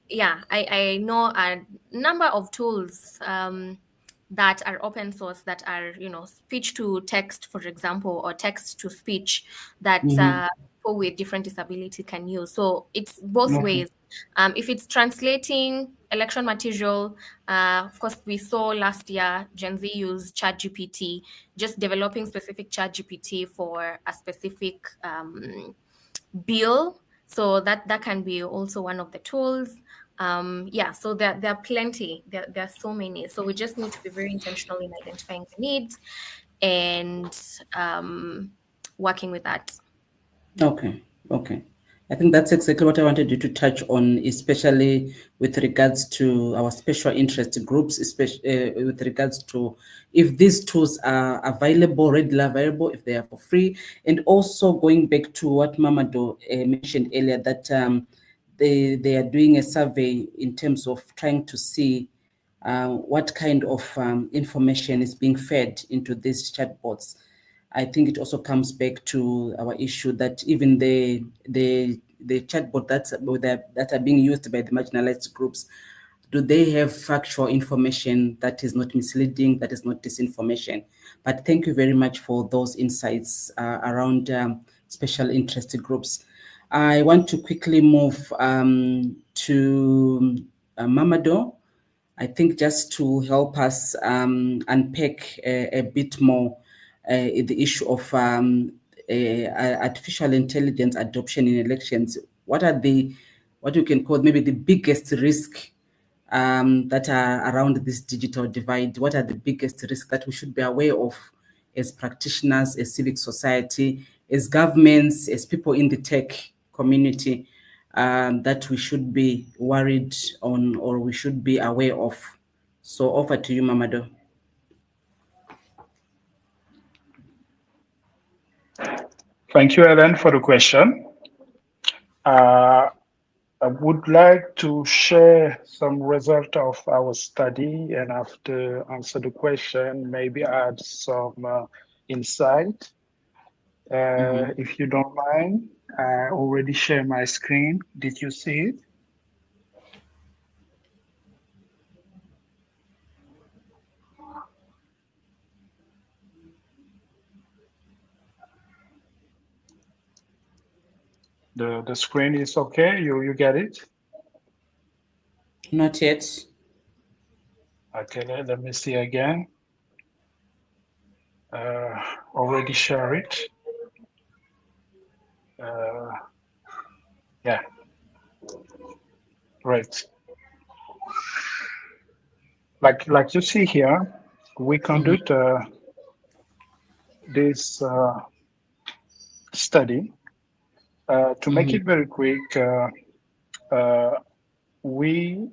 yeah, I know a number of tools that are open source, that are, speech to text, for example, or text to speech, that people with different disability can use. So it's both ways. If it's translating election material, of course, we saw last year Gen Z use ChatGPT, just developing specific ChatGPT for a specific bill. So that can be also one of the tools. Yeah, so there are plenty. There are so many. So we just need to be very intentional in identifying the needs and working with that. Okay. I think that's exactly what I wanted you to touch on, especially with regards to our special interest groups, especially with regards to if these tools are available, readily available, if they are for free. And also going back to what Mamado mentioned earlier, that they are doing a survey in terms of trying to see what kind of information is being fed into these chatbots. I think it also comes back to our issue that even the chatbot that are being used by the marginalized groups, do they have factual information that is not misleading, that is not disinformation? But thank you very much for those insights around special interest groups. I want to quickly move to Mamado. I think just to help us unpack a bit more the issue of artificial intelligence adoption in elections. What are what you can call maybe the biggest risk that are around this digital divide? What are the biggest risks that we should be aware of as practitioners, as civic society, as governments, as people in the tech community, that we should be worried on or we should be aware of? So over to you, Mamado. Thank you, Ellen, for the question. I would like to share some result of our study, and after answer the question, maybe add some insight. If you don't mind, I already share my screen. Did you see it? The screen is okay? You get it? Not yet. Okay, let me see again. Already share it. Yeah, great. Like you see here, we conduct this study. To make it very quick, we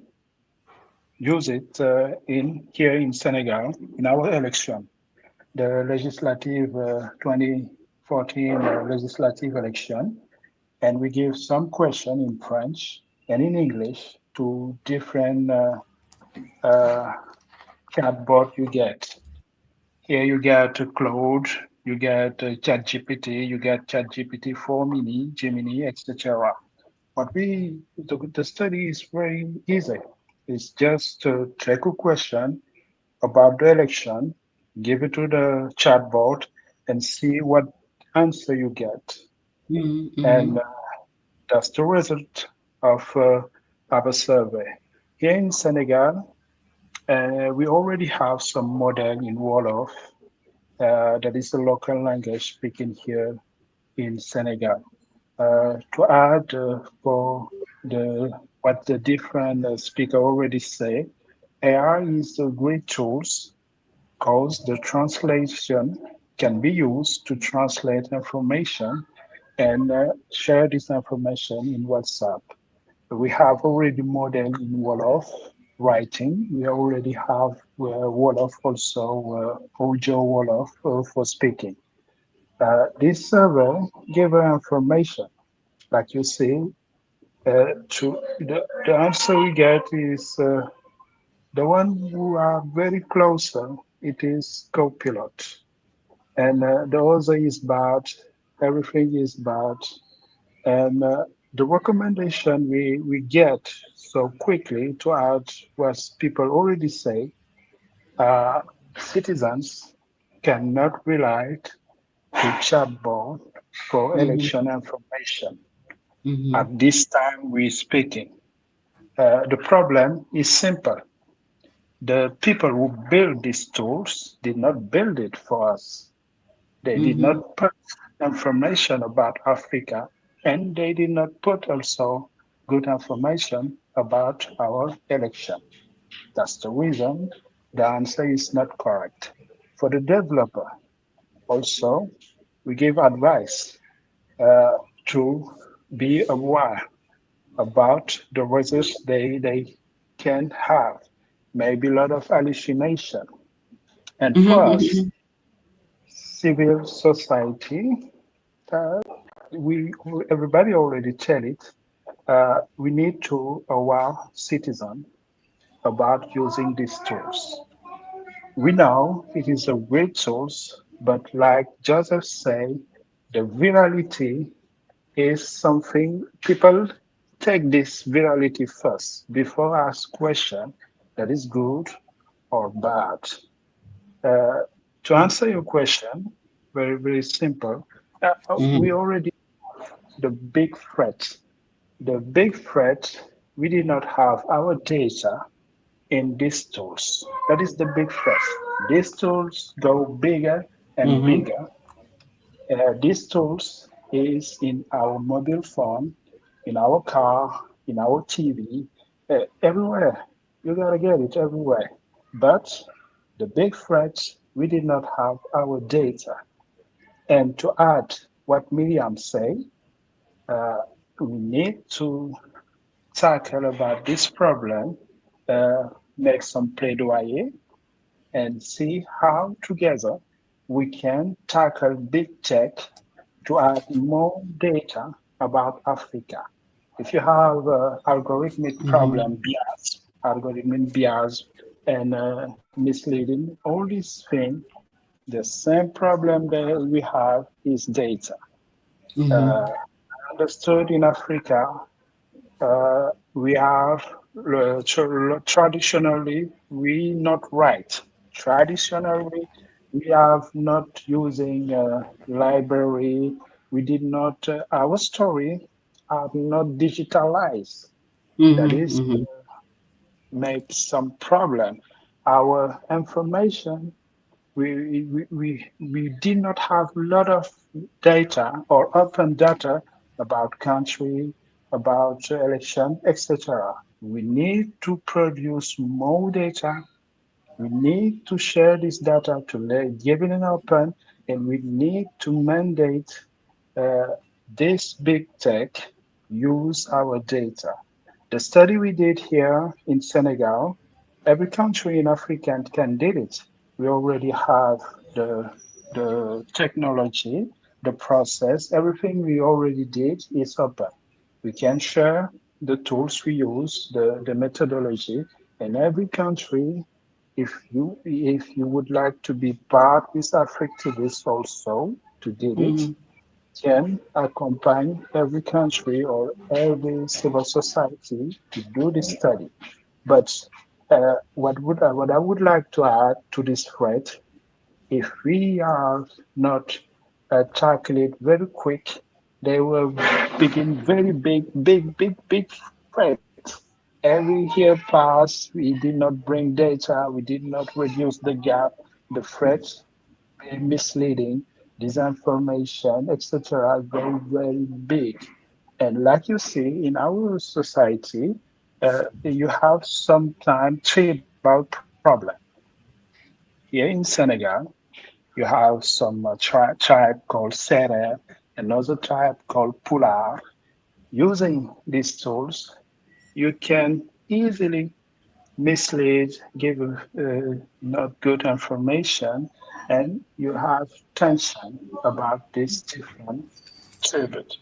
use it here in Senegal in our election, the legislative 2014 legislative election, and we give some question in French and in English to different chatbot you get. Here you get Claude, you get ChatGPT, you get ChatGPT 4 Mini, Gemini, etc. But the study is very easy. It's just to take a question about the election, give it to the chatbot, and see what answer you get. And that's the result of our survey. Here in Senegal, we already have some model in Wolof that is the local language speaking here in Senegal. To add for the what the different speaker already say, AI is a great tools because the translation can be used to translate information and share this information in WhatsApp. We have already model in Wolof writing. We already have Wolof also, audio Wolof for speaking. This server give information, like you see, to the answer we get is the one who are very closer. It is Copilot, and the other is bad. Everything is bad, and the recommendation we get so quickly to add what people already say, uh, citizens cannot rely to chatbot for election information. At this time we're speaking, the problem is simple. The people who build these tools did not build it for us. They did not put information about Africa, and they did not put also good information about our election. That's the reason the answer is not correct. For the developer, also, we give advice uh, to be aware about the results they can have. Maybe a lot of hallucination. And for us, civil society, uh, we everybody already tell it. We need to aware citizens about using these tools. We know it is a great tools, but like Joseph said, the virality is something people take this virality first before ask question that is good or bad. Uh, to answer your question, very simple. We already the big threat. The big threat, we did not have our data in these tools. That is the big threat. These tools go bigger and bigger. These tools is in our mobile phone, in our car, in our TV, everywhere. You gotta get it everywhere. But the big threat, we did not have our data. And to add what Miriam said, uh, we need to tackle about this problem, uh, make some plaidoyer, and see how together we can tackle big tech to add more data about Africa. If you have algorithmic problem bias, algorithmic bias, and misleading, all these things, the same problem that we have is data. Understood in Africa, we have traditionally we not right. Traditionally, we have not using library. We did not. Our story are not digitalized. That is make some problem. Our information we did not have a lot of data or open data about country, about election, etc. We need to produce more data. We need to share this data to give it an open, and we need to mandate uh, this big tech use our data. The study we did here in Senegal, every country in Africa can do it. We already have the technology, the process, everything we already did is open. We can share, the tools we use, the methodology. In every country, if you would like to be part with activists also to do it, can accompany every country or every civil society to do this study. But what I would like to add to this threat, if we are not tackle it very quick, they will begin very big threats. Every year passed, we did not bring data, we did not reduce the gap, the threats, misleading, disinformation, etc., very big. And like you see in our society, you have sometimes tribal problem. Here in Senegal, you have some tribe called Sere, another tribe called Pula. Using these tools, you can easily mislead, give not good information, and you have tension about this different tribute.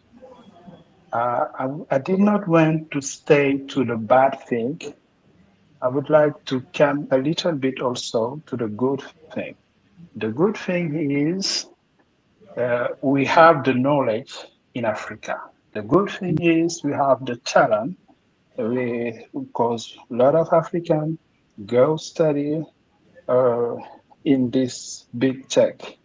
I did not want to stay to the bad thing. I would like to come a little bit also to the good thing. The good thing is we have the knowledge in Africa. The good thing is we have the talent. Because a lot of African go study uh, in this big tech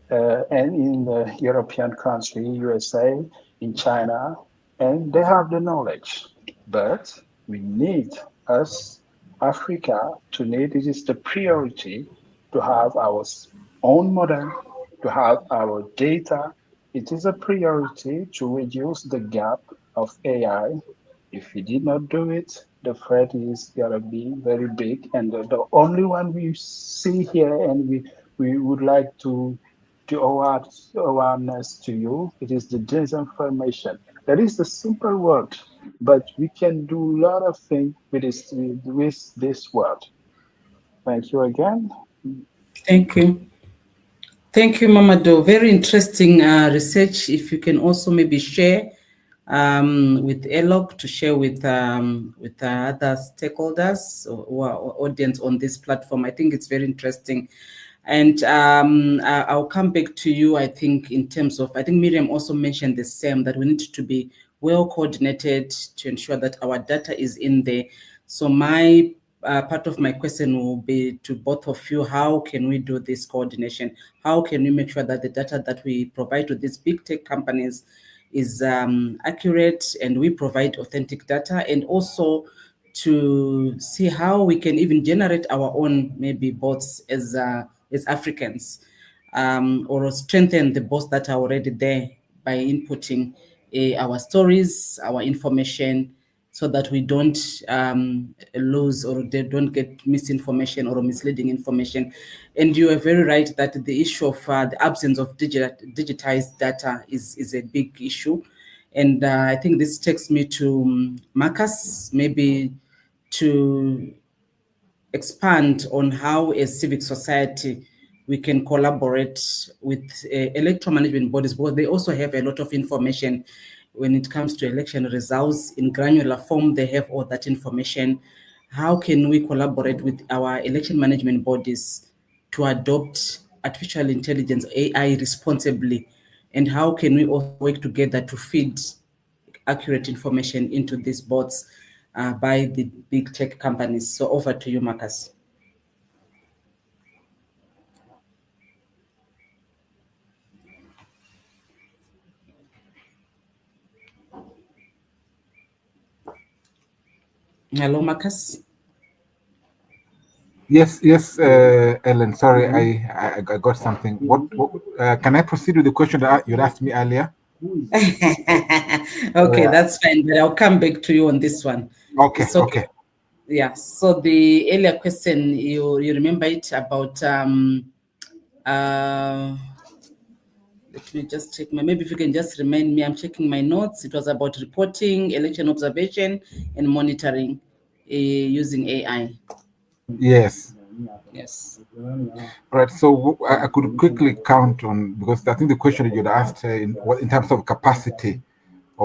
and in the European country, USA, in China, and they have the knowledge. But we need us, Africa, to need it is the priority to have our own model, to have our data. It is a priority to reduce the gap of AI. If we did not do it, the threat is gonna be very big. And the only one we see here, and we would like to award awareness to you, it is the disinformation. That is the simple word, but we can do a lot of things with this word. Thank you again. Thank you. Thank you, Mamadou. Very interesting research. If you can also maybe share with ELOG to share with other stakeholders or audience on this platform. I think it's very interesting. And I'll come back to you, I think, in terms of, I think Miriam also mentioned the same, that we need to be well coordinated to ensure that our data is in there. So my part of my question will be to both of you: how can we do this coordination? How can we make sure that the data that we provide to these big tech companies is accurate and we provide authentic data, and also to see how we can even generate our own maybe bots as Africans, or strengthen the bots that are already there by inputting our stories, our information, so that we don't lose or they don't get misinformation or misleading information. And you are very right that the issue of the absence of digitized data is a big issue. And I think this takes me to Marcus, maybe to expand on how as civic society we can collaborate with electoral management bodies, because they also have a lot of information when it comes to election results in granular form. They have all that information. How can we collaborate with our election management bodies to adopt artificial intelligence, AI, responsibly? And how can we also work together to feed accurate information into these bots by the big tech companies? So over to you, Marcus. Hello, Marcus. Yes, Ellen. Sorry, I got something. What can I proceed with the question that you asked me earlier? Okay, that's fine. But I'll come back to you on this one. Okay, So, okay. yeah. So the earlier question, you remember it about let me just check maybe if you can just remind me, I'm checking my notes. It was about reporting, election observation, and monitoring using AI. Yes. Yes. Right. So I could quickly count on, because I think the question that you'd asked in terms of capacity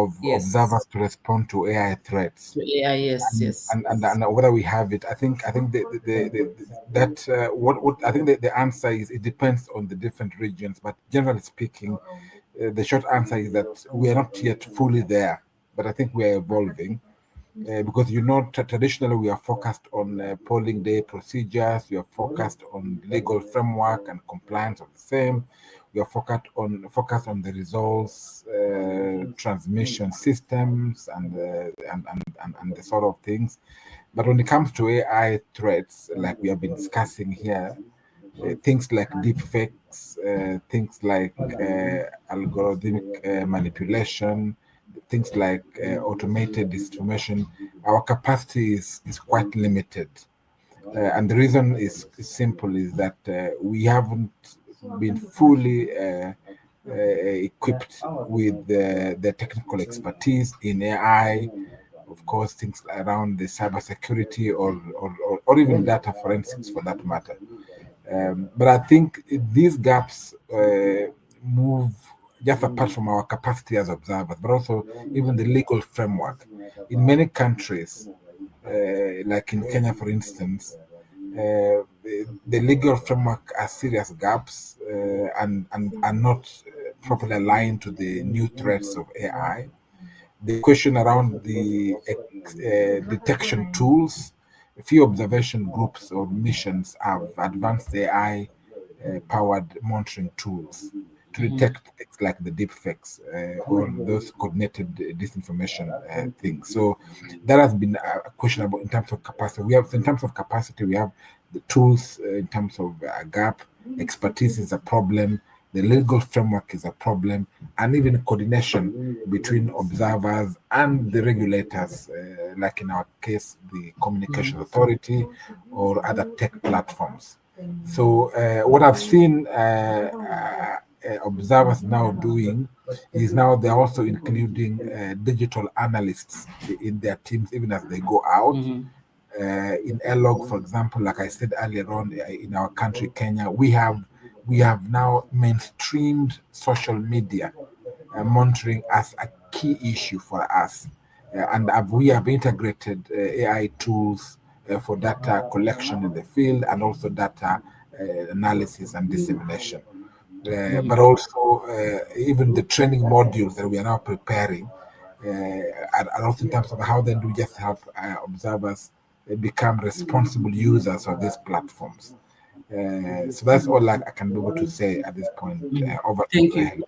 of Yes. observers to respond to AI threats. To AI, yes, yes. And whether we have it, I think the answer is it depends on the different regions. But generally speaking, the short answer is that we are not yet fully there, but I think we are evolving. Because traditionally we are focused on polling day procedures, we are focused on legal framework and compliance of the same, we are focused on the results, transmission systems, and the sort of things. But when it comes to AI threats, like we have been discussing here, things like deepfakes, things like algorithmic manipulation, things like automated disinformation, our capacity is quite limited. And the reason is simple, is that we haven't been fully equipped with the technical expertise in AI, of course, things around the cybersecurity or even data forensics for that matter. But I think these gaps move just apart from our capacity as observers, but also even the legal framework. In many countries, like in Kenya, for instance, the legal framework has serious gaps and are not properly aligned to the new threats of AI. The question around the detection tools, a few observation groups or missions have advanced AI powered monitoring tools to detect things like the deepfakes or those coordinated disinformation things. So that has been a question about in terms of capacity. In terms of capacity, we have the tools. In terms of gap, expertise is a problem. The legal framework is a problem, and even coordination between observers and the regulators, like in our case, the Communication Authority or other tech platforms. So, what I've seen observers now doing is now they're also including digital analysts in their teams, even as they go out. In ELOG, for example, like I said earlier on, in our country, Kenya, we have now mainstreamed social media monitoring as a key issue for us. And we have integrated AI tools for data collection in the field and also data analysis and dissemination. But also even the training modules that we are now preparing, and also in terms of how then do we just help observers become responsible users of these platforms. So that's all I can be able to say at this point. Over to Thank you, you. Helen.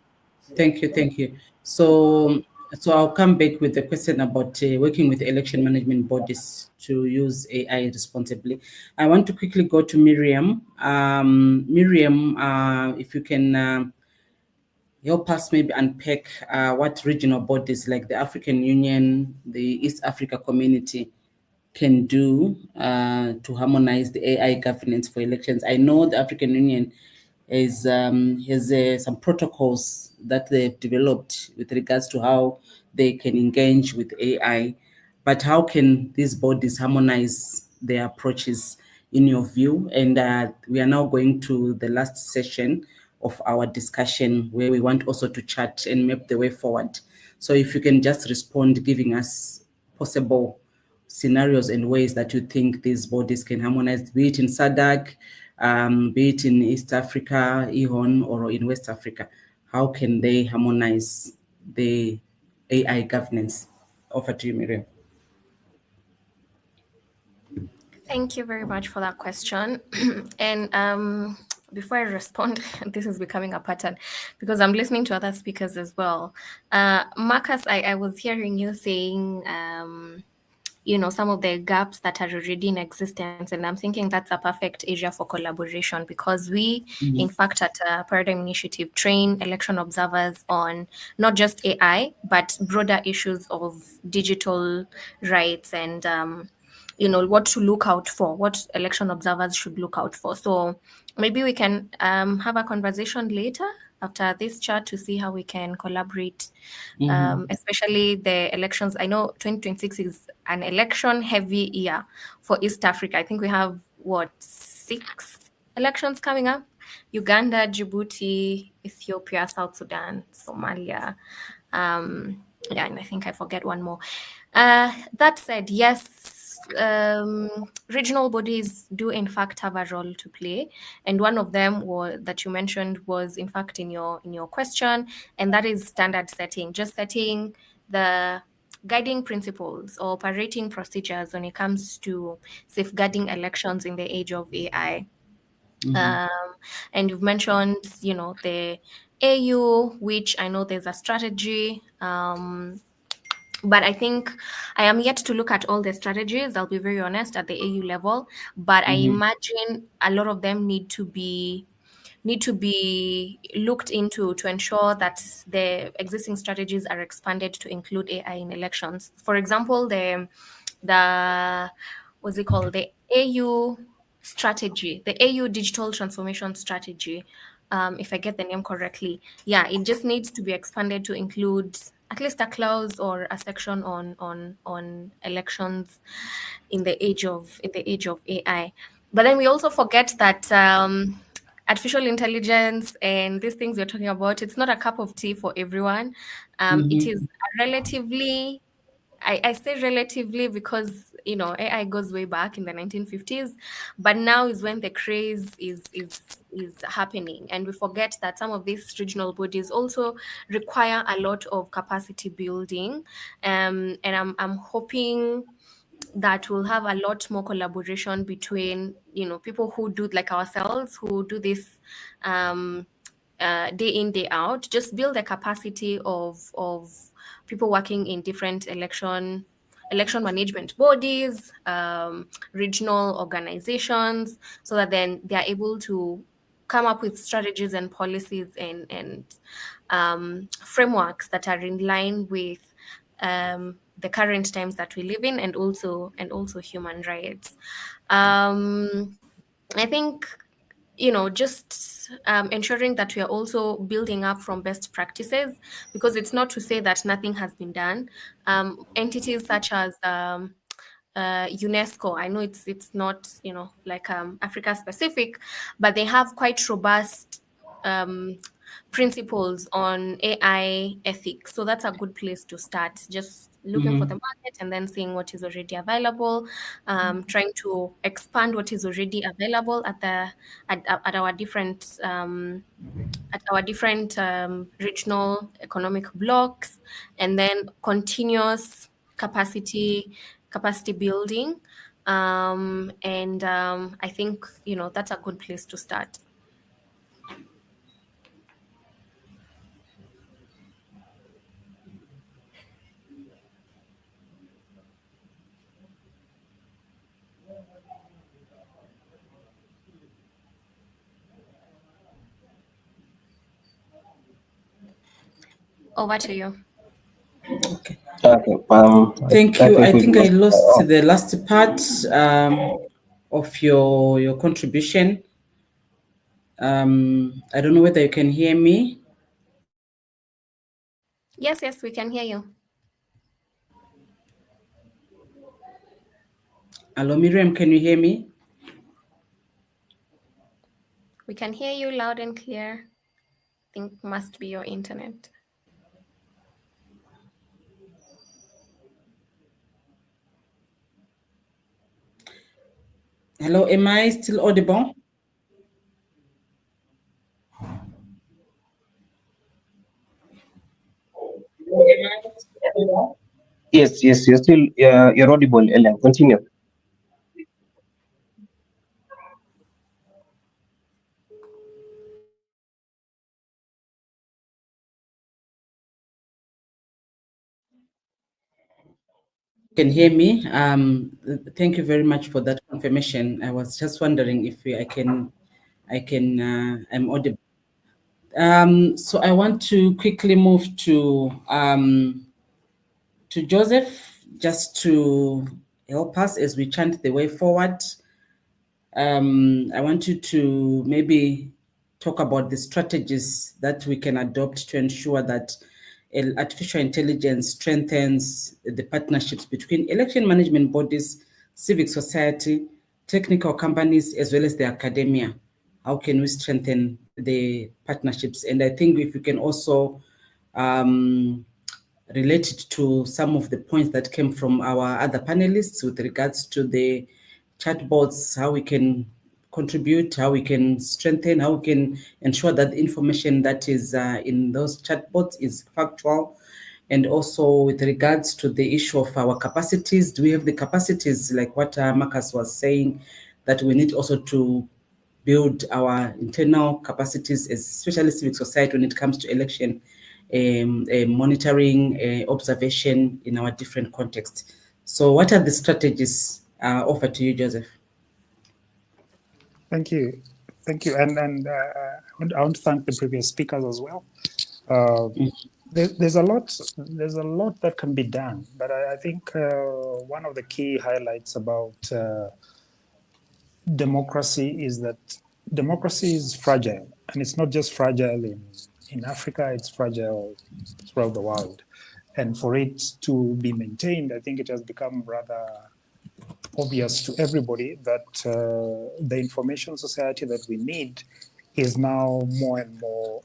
Thank you. So I'll come back with the question about working with election management bodies to use AI responsibly. I want to quickly go to Miriam. Miriam, if you can help us maybe unpack what regional bodies like the African Union, the East Africa Community can do to harmonize the AI governance for elections. I know the African Union has some protocols that they've developed with regards to how they can engage with AI, but how can these bodies harmonize their approaches in your view? And we are now going to the last session of our discussion where we want also to chat and map the way forward. So if you can just respond, giving us possible scenarios and ways that you think these bodies can harmonize, be it in SADC, be it in East Africa, EHORN, or in West Africa. How can they harmonize the AI governance? Over to you, Miriam. Thank you very much for that question. And before I respond, this is becoming a pattern because I'm listening to other speakers as well. Marcus, I was hearing you saying, some of the gaps that are already in existence. And I'm thinking that's a perfect area for collaboration because we, in fact, at Paradigm Initiative, train election observers on not just AI, but broader issues of digital rights and what to look out for, what election observers should look out for. So maybe we can have a conversation later after this chat to see how we can collaborate, especially the elections. I know 2026 is an election-heavy year for East Africa. I think we have, 6 elections coming up? Uganda, Djibouti, Ethiopia, South Sudan, Somalia. Yeah, and I think I forget one more. That said, yes, regional bodies do in fact have a role to play, and one of them that you mentioned was in fact in your question, and that is standard setting, just setting the guiding principles or operating procedures when it comes to safeguarding elections in the age of AI. And you've mentioned, the AU, which I know there's a strategy. But I think I am yet to look at all the strategies, I'll be very honest, at the AU level. But I imagine a lot of them need to be looked into to ensure that the existing strategies are expanded to include AI in elections. For example, the what's it called? The AU strategy, the AU digital transformation strategy. If I get the name correctly, yeah, it just needs to be expanded to include at least a clause or a section on elections in the age of AI. But then we also forget that artificial intelligence and these things we're talking about, it's not a cup of tea for everyone. It is a relatively, I say relatively because AI goes way back in the 1950s, but now is when the craze is happening, and we forget that some of these regional bodies also require a lot of capacity building, and I'm hoping that we'll have a lot more collaboration between people who do, like ourselves, who do this day in day out, just build the capacity of people working in different election management bodies, regional organizations, so that then they are able to come up with strategies and policies and frameworks that are in line with the current times that we live in, and also human rights. I think just ensuring that we are also building up from best practices, because it's not to say that nothing has been done. Entities such as UNESCO, I know it's not like Africa specific, but they have quite robust principles on AI ethics. So that's a good place to start. Just looking for the market and then seeing what is already available, trying to expand what is already available at our different regional economic blocks, and then continuous capacity building. And I think that's a good place to start. Over to you. Okay. Okay. Thank you. I we've think I lost- lost the last part of your contribution. I don't know whether you can hear me. Yes, we can hear you. Hello, Miriam, can you hear me? We can hear you loud and clear. I think must be your internet. Hello, am I still audible? Yes, you're still you're audible, Ellen. Continue. Can hear me. Thank you very much for that confirmation. I was just wondering if I'm audible. So I want to quickly move to Joseph, just to help us as we chant the way forward. I want you to maybe talk about the strategies that we can adopt to ensure that artificial intelligence strengthens the partnerships between election management bodies, civic society, technical companies, as well as the academia. How can we strengthen the partnerships? And I think if we can also related to some of the points that came from our other panelists with regards to the chatbots, how we can contribute, how we can strengthen, how we can ensure that the information that is in those chatbots is factual. And also with regards to the issue of our capacities, do we have the capacities, like what Marcus was saying, that we need also to build our internal capacities, especially civic society, when it comes to election monitoring, observation in our different contexts. So what are the strategies offered to you, Joseph? Thank you. Thank you. And I want to thank the previous speakers as well. There's a lot that can be done, but I think one of the key highlights about democracy is that democracy is fragile, and it's not just fragile in Africa, it's fragile throughout the world. And for it to be maintained, I think it has become rather obvious to everybody that the information society that we need is now more and more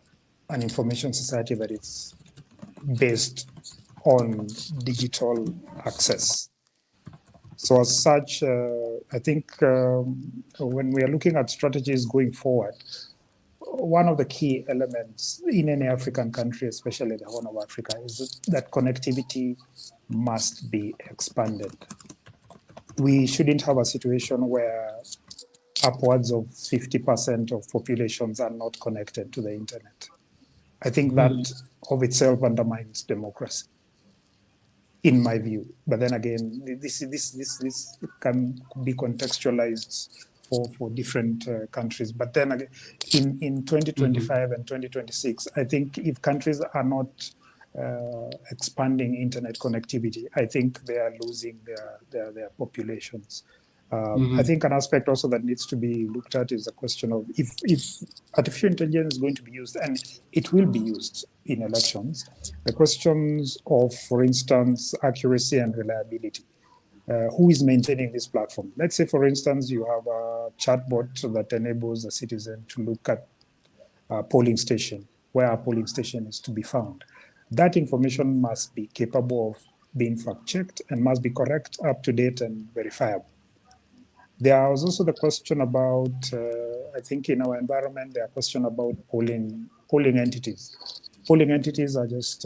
an information society that is based on digital access. So as such, I think when we are looking at strategies going forward, one of the key elements in any African country, especially the Horn of Africa, is that connectivity must be expanded. We shouldn't have a situation where upwards of 50% of populations are not connected to the internet. I think that of itself undermines democracy, in my view. But then again, this can be contextualized for different countries. But then again, in 2025 and 2026, I think if countries are not expanding internet connectivity, I think they are losing their populations. I think an aspect also that needs to be looked at is the question of if artificial intelligence is going to be used, and it will be used in elections, the questions of, for instance, accuracy and reliability. Who is maintaining this platform? Let's say, for instance, you have a chatbot that enables a citizen to look at a polling station, where a polling station is to be found. That information must be capable of being fact-checked and must be correct, up-to-date, and verifiable. There was also the question about, I think in our environment, there are questions about polling entities. Polling entities are just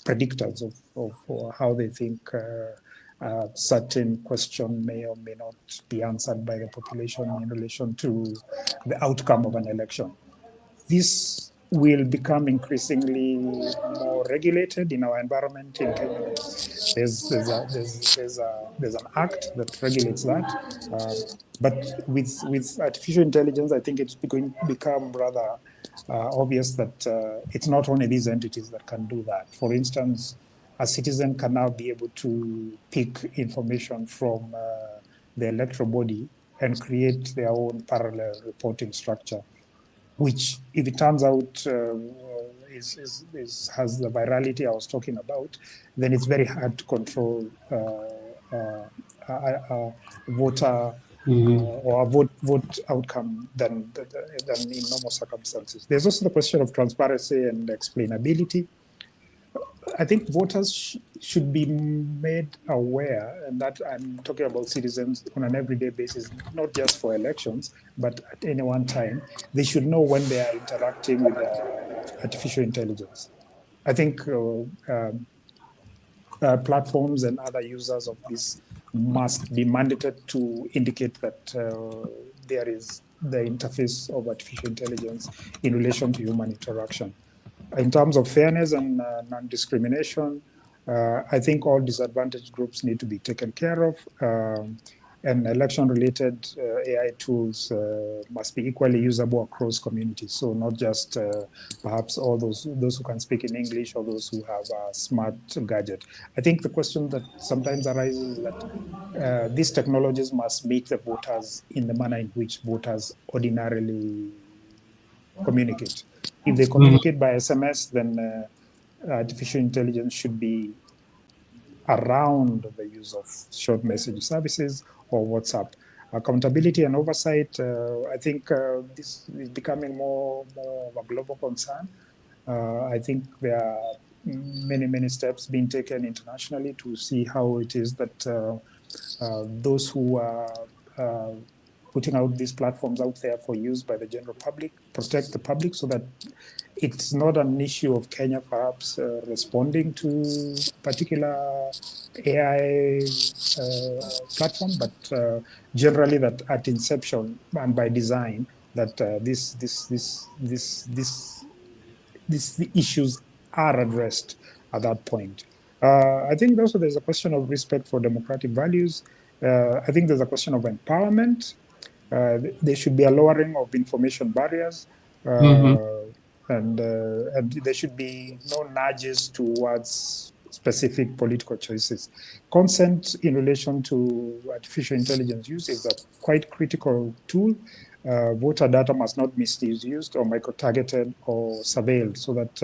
predictors of how they think a certain question may or may not be answered by the population in relation to the outcome of an election. This will become increasingly more regulated in our environment in Kenya. There's an act that regulates that, but with artificial intelligence, I think it's going to become rather obvious that it's not only these entities that can do that. For instance, a citizen can now be able to pick information from the electoral body and create their own parallel reporting structure, which, if it turns out has the virality I was talking about, then it's very hard to control voter or a vote outcome than in normal circumstances. There's also the question of transparency and explainability. I think voters should be made aware, and that I'm talking about citizens on an everyday basis, not just for elections, but at any one time. They should know when they are interacting with artificial intelligence. I think platforms and other users of this must be mandated to indicate that there is the interface of artificial intelligence in relation to human interaction. In terms of fairness and non-discrimination, I think all disadvantaged groups need to be taken care of, and election-related AI tools must be equally usable across communities. So not just perhaps all those who can speak in English or those who have a smart gadget. I think the question that sometimes arises is that these technologies must meet the voters in the manner in which voters ordinarily communicate. If they communicate by SMS, then artificial intelligence should be around the use of short message services or WhatsApp. Accountability and oversight, I think this is becoming more of a global concern. I think there are many steps being taken internationally to see how it is that those who are putting out these platforms out there for use by the general public protect the public, so that it's not an issue of Kenya perhaps responding to particular AI platform, but generally that at inception and by design that these issues are addressed at that point. I think also there's a question of respect for democratic values. I think there's a question of empowerment. There should be a lowering of information barriers, and there should be no nudges towards specific political choices. Consent in relation to artificial intelligence use is a quite critical tool. Voter data must not be misused or micro-targeted or surveilled, so that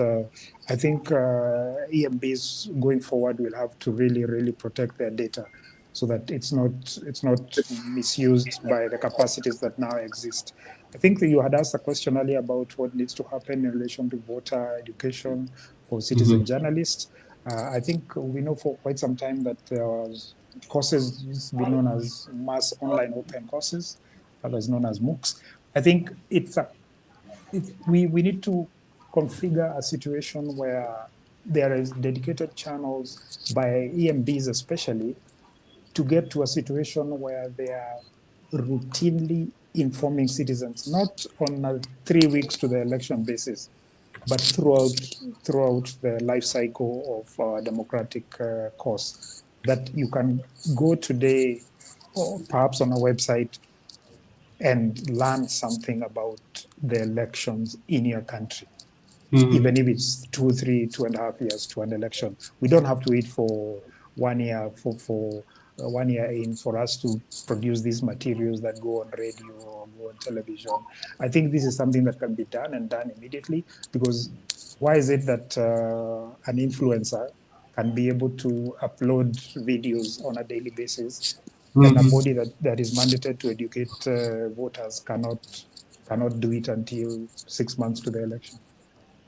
I think EMBs going forward will have to really protect their data, so that it's not misused by the capacities that now exist. I think that you had asked a question earlier about what needs to happen in relation to voter education for citizen journalists. I think we know for quite some time that there was courses used to be known as mass online open courses, otherwise known as MOOCs. I think we need to configure a situation where there is dedicated channels by EMBs especially to get to a situation where they are routinely informing citizens, not on a 3 weeks to the election basis, but throughout the life cycle of democratic course, that you can go today or perhaps on a website and learn something about the elections in your country. Even if it's 2.5 years to an election. We don't have to wait for 1 year for 1 year in for us to produce these materials that go on radio or go on television. I think this is something that can be done and done immediately, because why is it that an influencer can be able to upload videos on a daily basis, and a body that is mandated to educate voters cannot do it until 6 months to the election?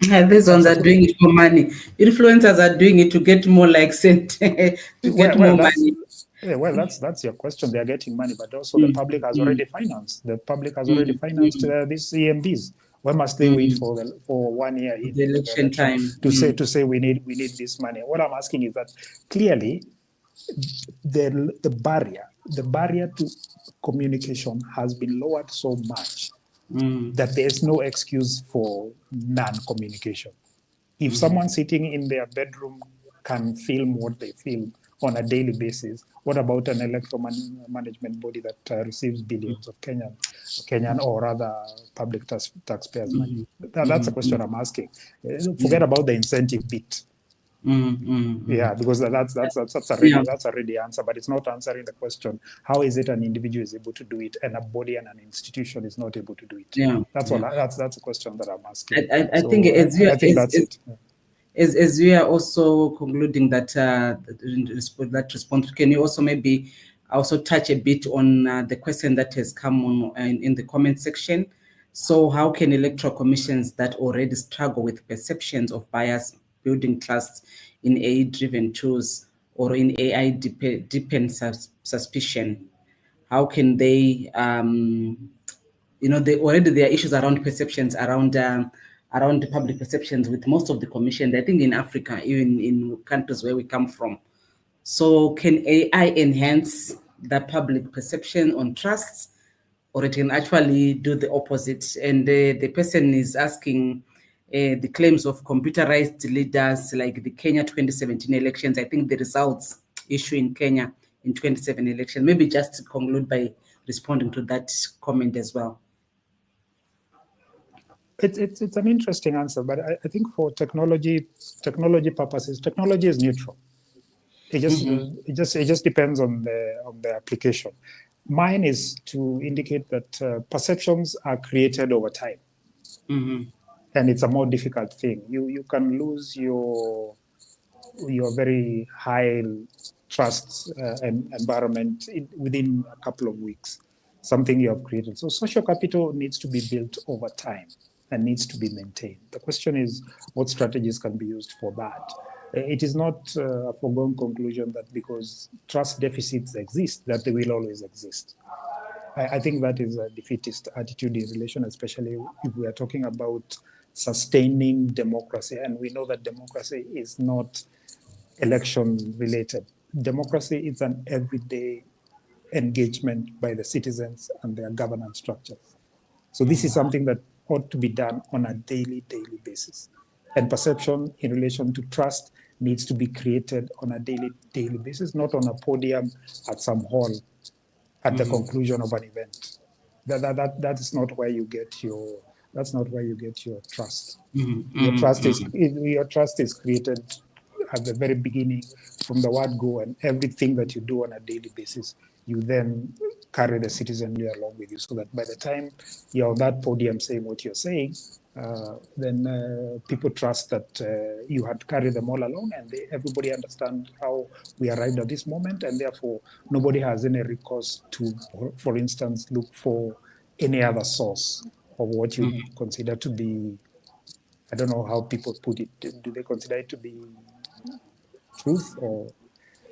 These ones are doing it for money. Influencers are doing it to get more likes to get more money. Well, that's your question. They are getting money, but also the public has already financed. The public has already financed these EMBs. Why must they wait for 1 year into the election time to say we need this money? What I'm asking is that clearly the barrier to communication has been lowered so much that there's no excuse for non-communication. If someone sitting in their bedroom can film what they film on a daily basis, what about an electoral management body that receives billions of Kenyan or other public taxpayers' money? That's a question I'm asking. Forget about the incentive bit. Yeah, because that's already the answer, but it's not answering the question. How is it an individual is able to do it and a body and an institution is not able to do it? That's a question that I'm asking. I think that's it. As we are also concluding that that response, can you also maybe also touch a bit on the question that has come on in the comment section? So how can electoral commissions that already struggle with perceptions of bias building trust in AI-driven tools or in AI-dependent suspicion? How can they, there are issues around perceptions, around the public perceptions with most of the commissions, I think in Africa, even in countries where we come from. So can AI enhance the public perception on trust, or it can actually do the opposite? And the person is asking the claims of computerized leaders, like the Kenya 2017 elections. I think the results issue in Kenya in 2017 election. Maybe just to conclude by responding to that comment as well. It's an interesting answer, but I think for technology purposes, technology is neutral. It just depends on the application. Mine is to indicate that perceptions are created over time, and it's a more difficult thing. You can lose your very high trust environment within a couple of weeks. Something you have created. So social capital needs to be built over time. and needs to be maintained. The question is, what strategies can be used for that? It is not a foregone conclusion that because trust deficits exist, that they will always exist. I think that is a defeatist attitude in relation, especially if we are talking about sustaining democracy. And we know that democracy is not election related. Democracy is an everyday engagement by the citizens and their governance structures. So this is something that ought to be done on a daily basis. And perception in relation to trust needs to be created on a daily basis, not on a podium at some hall at the conclusion of an event. That is not where you get your, that's not where you get your trust. Your trust is created at the very beginning from the word go, and everything that you do on a daily basis, you then carry the citizenry along with you, so that by the time you're on that podium saying what you're saying, then people trust that you had carried them all along, and everybody understands how we arrived at this moment, and therefore nobody has any recourse to, for instance, look for any other source of what you consider to be, I don't know how people put it, do they consider it to be truth, or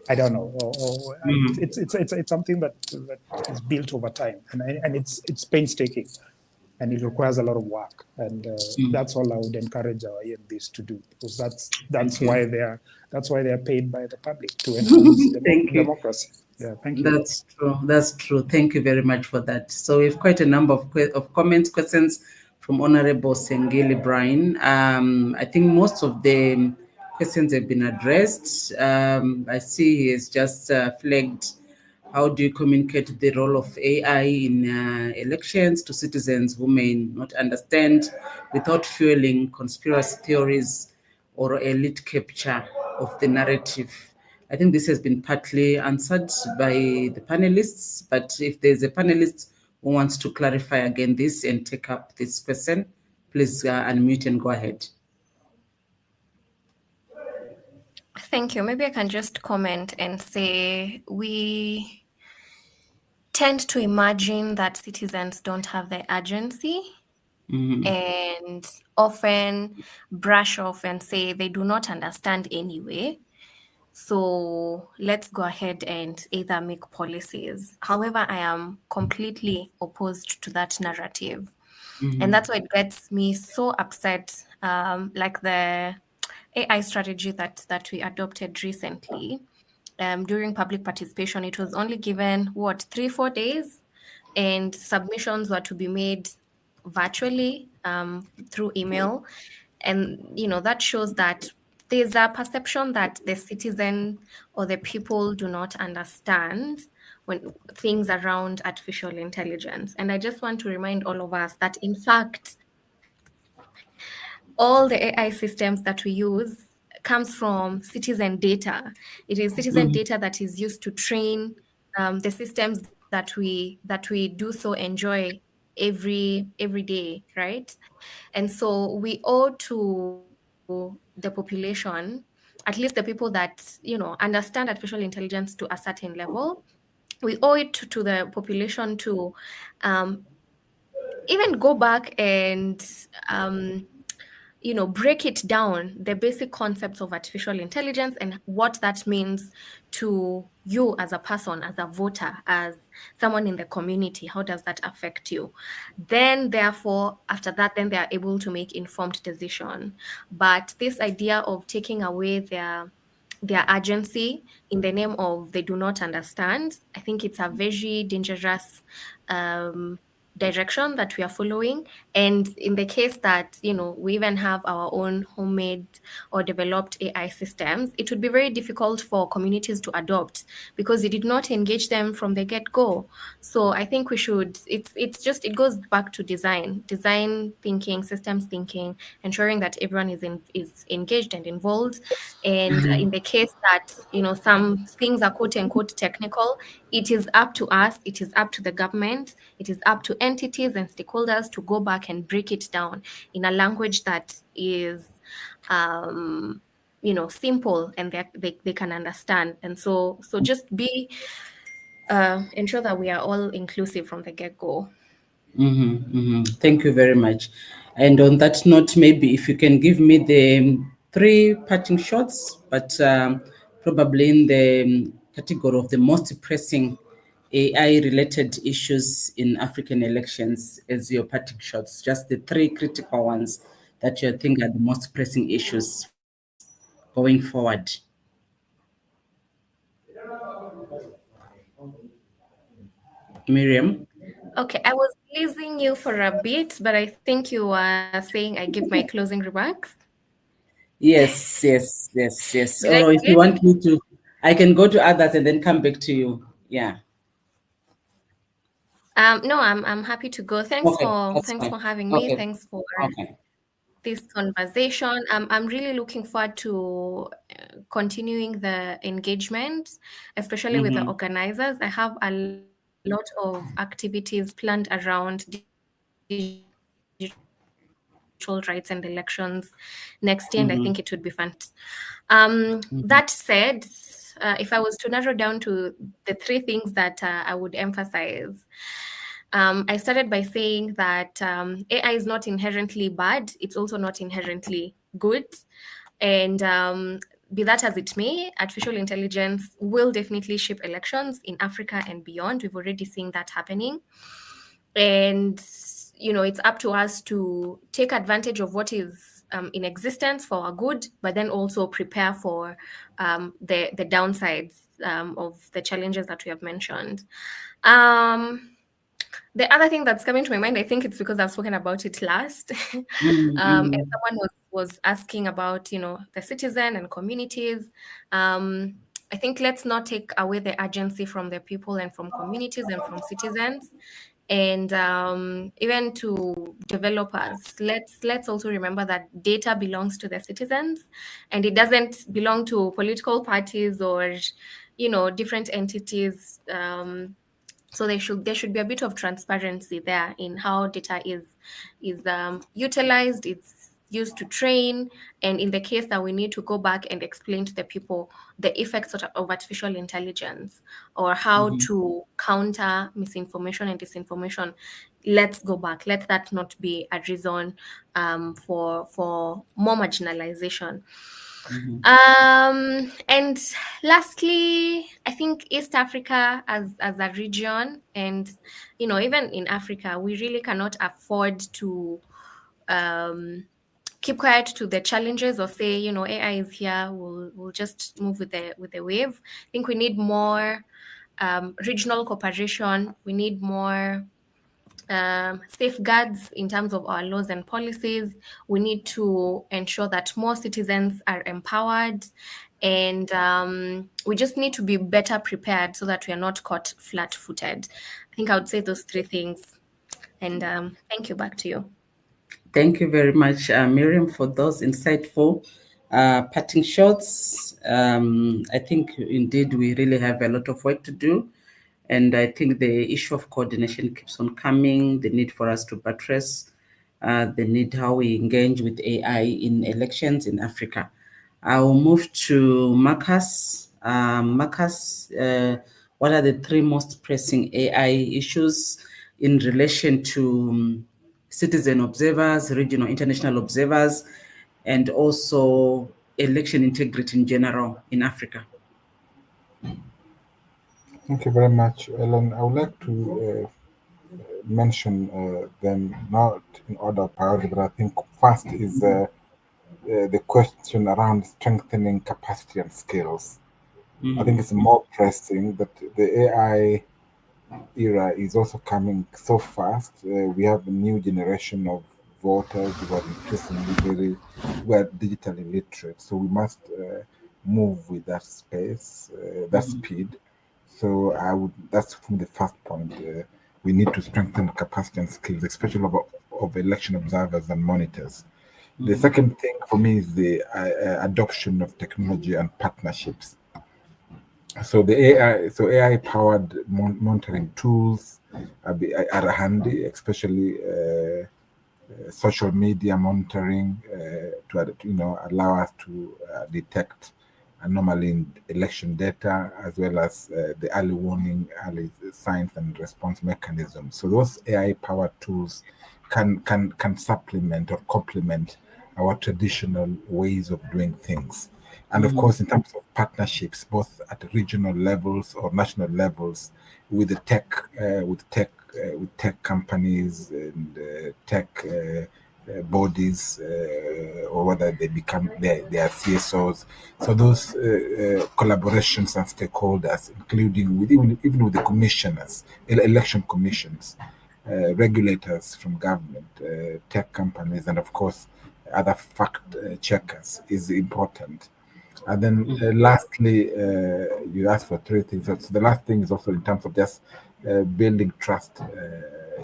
I don't know, or it's something that is built over time, and it's painstaking, and it requires a lot of work, and that's all I would encourage our EMBs to do, because that's why they're paid by the public, to enhance democracy. Yeah, thank you. That's true. That's true. Thank you very much for that. So we have quite a number of comments, questions from Honorable Sengeli Brian. I think most of the questions have been addressed. I see he has just flagged, how do you communicate the role of AI in elections to citizens who may not understand without fueling conspiracy theories or elite capture of the narrative? I think this has been partly answered by the panelists, but if there's a panelist who wants to clarify again this and take up this question, please unmute and go ahead. Thank you. Maybe I can just comment and say we tend to imagine that citizens don't have the agency and often brush off and say they do not understand anyway. So let's go ahead and either make policies. However, I am completely opposed to that narrative. And that's why it gets me so upset, like the AI strategy that we adopted recently. During public participation, it was only given, 3-4 days, and submissions were to be made virtually through email. And, that shows that there's a perception that the citizen or the people do not understand when things around artificial intelligence. And I just want to remind all of us that, in fact, all the AI systems that we use comes from citizen data. It is citizen data that is used to train the systems that we do so enjoy every day, right? And so we owe to the population, at least the people that understand artificial intelligence to a certain level, we owe it to the population to even go back and break it down, the basic concepts of artificial intelligence and what that means to you as a person, as a voter, as someone in the community. How does that affect you? Then, therefore, after that, then they are able to make informed decision. But this idea of taking away their agency in the name of they do not understand, I think it's a very dangerous direction that we are following. And in the case that we even have our own homemade or developed AI systems, it would be very difficult for communities to adopt because it did not engage them from the get-go. So I think we should, it goes back to design thinking, systems thinking, ensuring that everyone is engaged and involved. And in the case that some things are quote unquote technical, it is up to us, it is up to the government, it is up to entities and stakeholders to go back and break it down in a language that is simple and they can understand. And so just ensure that we are all inclusive from the get-go. Thank you very much. And on that note, maybe if you can give me the three parting shots, but probably in the category of the most pressing AI-related issues in African elections as your parting shots, just the three critical ones that you think are the most pressing issues going forward. Miriam? Okay, I was pleasing you for a bit, but I think you were saying I give my closing remarks. Yes. Did I Or if get you it? want me to, I can go to others and then come back to you. Yeah. No, I'm happy to go. Okay, that's Thanks fine. for having me. Okay. Thanks for Okay. this conversation. I'm really looking forward to continuing the engagement, especially with the Mm-hmm. organizers. I have a lot of activities planned around digital rights and elections next year, and I think it would be fantastic. Mm-hmm. That said, if I was to narrow down to the three things that I would emphasize, I started by saying that AI is not inherently bad, it's also not inherently good. And be that as it may, artificial intelligence will definitely shape elections in Africa and beyond. We've already seen that happening. And it's up to us to take advantage of what is in existence for our good, but then also prepare for the downsides of the challenges that we have mentioned. Um, the other thing that's coming to my mind, I think it's because I've spoken about it last, and Mm-hmm. someone was asking about the citizen and communities. I think let's not take away the urgency from the people and from communities and from citizens, and even to developers. Let's also remember that data belongs to the citizens, and it doesn't belong to political parties or different entities. So there should be a bit of transparency there in how data is utilized. It's used to train, and in the case that we need to go back and explain to the people the effects of artificial intelligence or how Mm-hmm. to counter misinformation and disinformation, let's go back. Let that not be a reason for more marginalization. Mm-hmm. And lastly, I think East Africa as a region, and even in Africa, we really cannot afford to um, keep quiet to the challenges or say, AI is here, we'll just move with the wave. I think we need more regional cooperation. We need more safeguards in terms of our laws and policies. We need to ensure that more citizens are empowered, and we just need to be better prepared so that we are not caught flat-footed. I think I would say those three things. And thank you. Back to you. Thank you very much, Miriam, for those insightful parting shots. I think indeed we really have a lot of work to do. And I think the issue of coordination keeps on coming, the need for us to buttress, the need how we engage with AI in elections in Africa. I will move to Marcus. Marcus, what are the three most pressing AI issues in relation to citizen observers, regional international observers, and also election integrity in general in Africa? Thank you very much, Ellen. I would like to mention them not in order of priority, but I think first is the question around strengthening capacity and skills. I think it's more pressing that the AI era is also coming so fast. We have a new generation of voters who are increasingly who are digitally literate. So we must move with that space, that speed. So that's from the first point. We need to strengthen capacity and skills, especially of election observers and monitors. The second thing for me is the adoption of technology and partnerships. So AI powered monitoring tools are handy, especially social media monitoring to allow us to detect anomaly in election data, as well as the early warning, early signs and response mechanisms. So those AI-powered tools can supplement or complement our traditional ways of doing things. And of course, in terms of partnerships, both at regional levels or national levels, with the with tech companies and tech bodies, or whether they are CSOs. So those collaborations and stakeholders, including with even with the commissioners, election commissions, regulators from government, tech companies, and of course other fact checkers, is important. And then lastly, you asked for three things. So the last thing is also in terms of just building trust,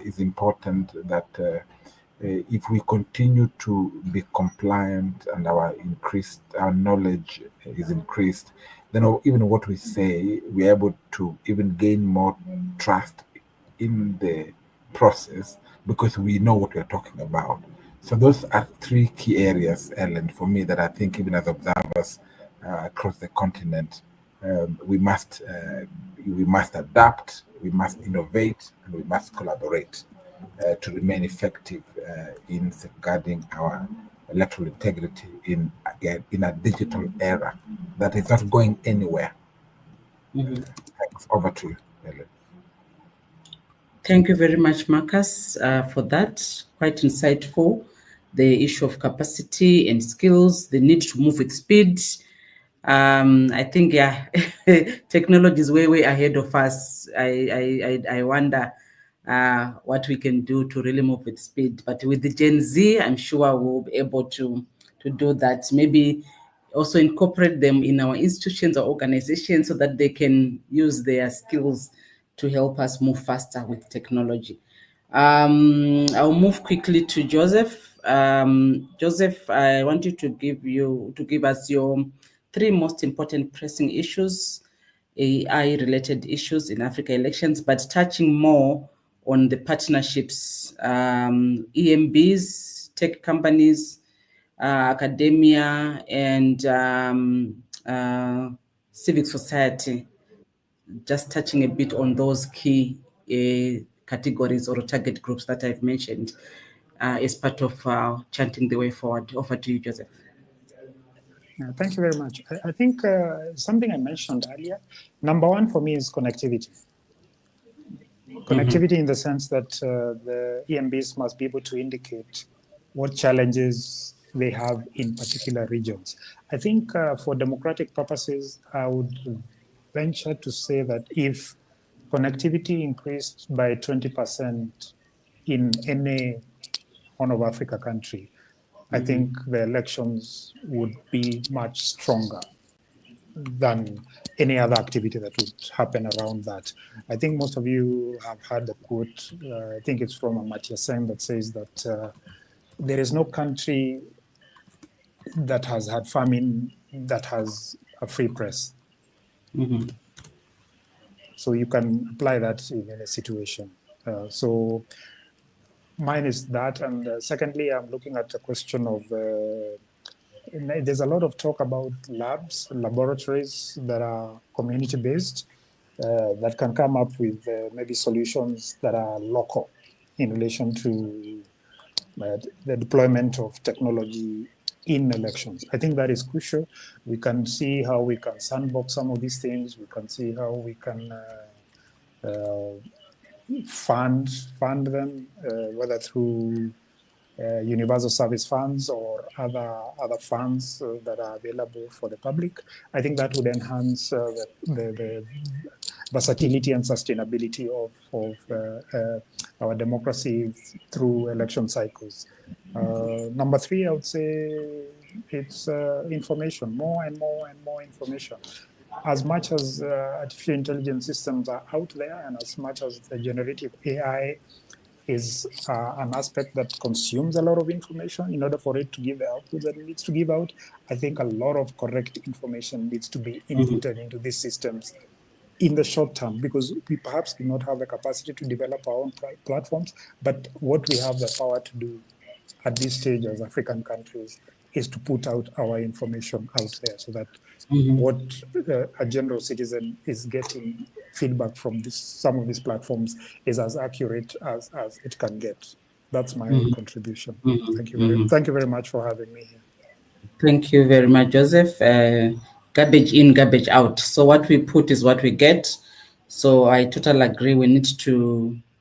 is important that if we continue to be compliant and our knowledge is increased, then even what we say, we're able to even gain more trust in the process because we know what we're talking about. So those are three key areas, Ellen, for me, that I think even as observers across the continent, we must adapt, we must innovate, and we must collaborate to remain effective in safeguarding our electoral integrity in a digital era that is not going anywhere. Thanks. Over to you, Ellen. Thank you very much, Marcus, for that. Quite insightful. The issue of capacity and skills, the need to move with speed. I think, yeah, technology is way ahead of us. I wonder what we can do to really move with speed. But with the Gen Z, I'm sure we'll be able to do that. Maybe also incorporate them in our institutions or organizations so that they can use their skills to help us move faster with technology. I'll move quickly to Joseph. Joseph, I want you to give us your three most important pressing issues, AI-related issues in Africa elections, but touching more on the partnerships, EMBs, tech companies, academia, and civic society. Just touching a bit on those key categories or target groups that I've mentioned as part of chanting the way forward. Over to you, Joseph. Thank you very much. I think something I mentioned earlier, number one for me is connectivity. Connectivity in the sense that the EMBs must be able to indicate what challenges they have in particular regions. I think for democratic purposes, I would venture to say that if connectivity increased by 20% in any Horn of Africa country, I think the elections would be much stronger than any other activity that would happen around that. I think most of you have heard the quote, I think it's from Amartya Sen, that says that there is no country that has had famine that has a free press. So you can apply that in any situation. So mine is that. And secondly, I'm looking at the question of there's a lot of talk about laboratories that are community-based that can come up with maybe solutions that are local in relation to the deployment of technology in elections. I think that is crucial. We can see how we can sandbox some of these things. We can see how we can fund them, whether through universal service funds or other funds that are available for the public. I think that would enhance the versatility and sustainability of our democracy through election cycles. Number three, I would say it's information, more and more information. As much as artificial intelligence systems are out there, and as much as the generative AI is an aspect that consumes a lot of information in order for it to give the output that it needs to give out, I think a lot of correct information needs to be inputted into these systems in the short term, because we perhaps do not have the capacity to develop our own platforms, but what we have the power to do at this stage as African countries is to put out our information out there so that Mhm. what a general citizen is getting feedback from some of these platforms is as accurate as it can get. That's my contribution. Thank you very much for having me here. Thank you very much, Joseph. Garbage in, garbage out. So what we put is what we get. So I totally agree.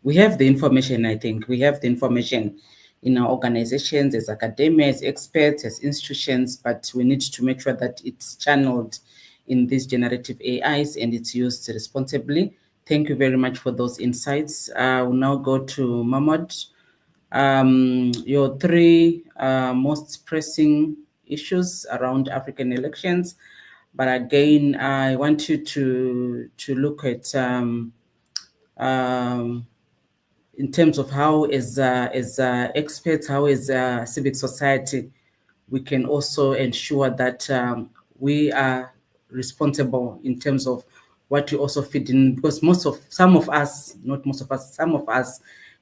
We have the information, I think. We have the information in our organizations, as academia, as experts, as institutions, but we need to make sure that it's channeled in these generative AIs and it's used responsibly. Thank you very much for those insights. We'll now go to Mahmoud. Your three most pressing issues around African elections. But again, I want you to look at in terms of how, as experts, how as civic society, we can also ensure that we are responsible in terms of what we also feed in, because some of us,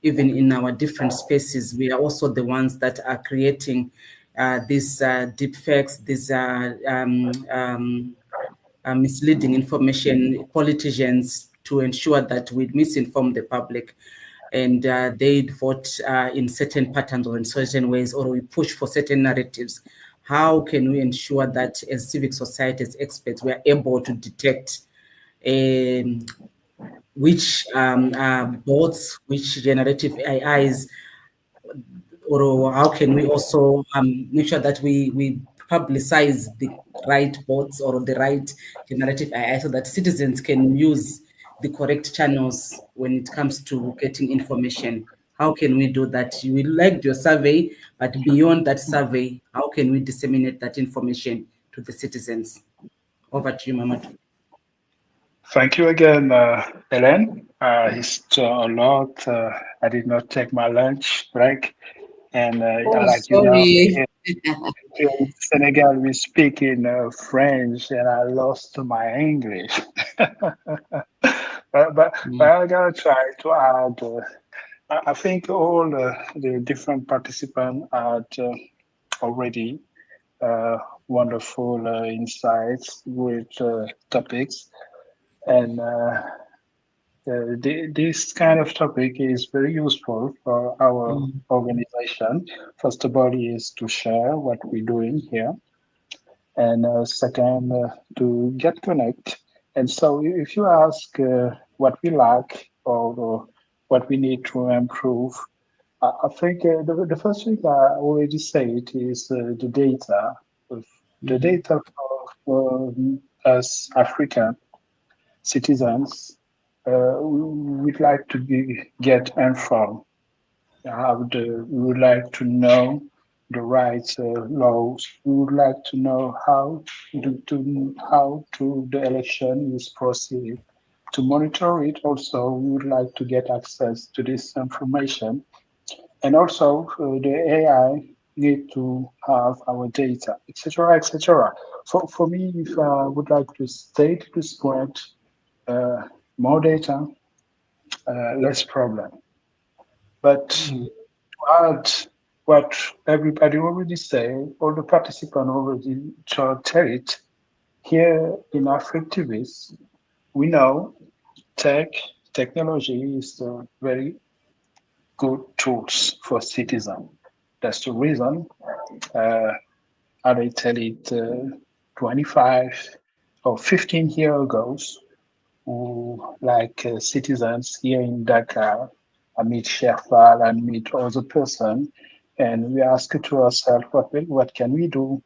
even in our different spaces, we are also the ones that are creating these deep fakes, these misleading information, politicians, to ensure that we misinform the public and they vote in certain patterns or in certain ways, or we push for certain narratives. How can we ensure that as civic society, as experts, we are able to detect which bots, which generative AIs, or how can we also make sure that we publicize the right bots or the right generative AI so that citizens can use the correct channels when it comes to getting information? How can we do that? We liked your survey, but beyond that survey, how can we disseminate that information to the citizens? Over to you, Mamadou. Thank you again, Helen. It's a lot. I did not take my lunch break, and Oh, like you know, sorry. here in Senegal we speak in French, and I lost my English. But I gotta try to add. I think all the different participants had already wonderful insights with topics, and this kind of topic is very useful for our organization. First of all, is to share what we're doing here, and second, to get connect. And so, if you ask what we lack or what we need to improve, I think the first thing I already said is the data. The data for us African citizens, we'd like to get informed. We would like to know the rights laws. We would like to know how the election is proceeded. To monitor it, also, we would like to get access to this information, and also the AI need to have our data, etc., etc. For me, if I would like to state this point, uh, more data, less problem. But to add what everybody already say, all the participants already tell it, here in Africtivists, we know technology is a very good tools for citizens. That's the reason, uh, I tell it, 25 or 15 years ago, who, like citizens here in Dakar, I meet Sherpa, I meet other person, and we ask to ourselves, what can we do?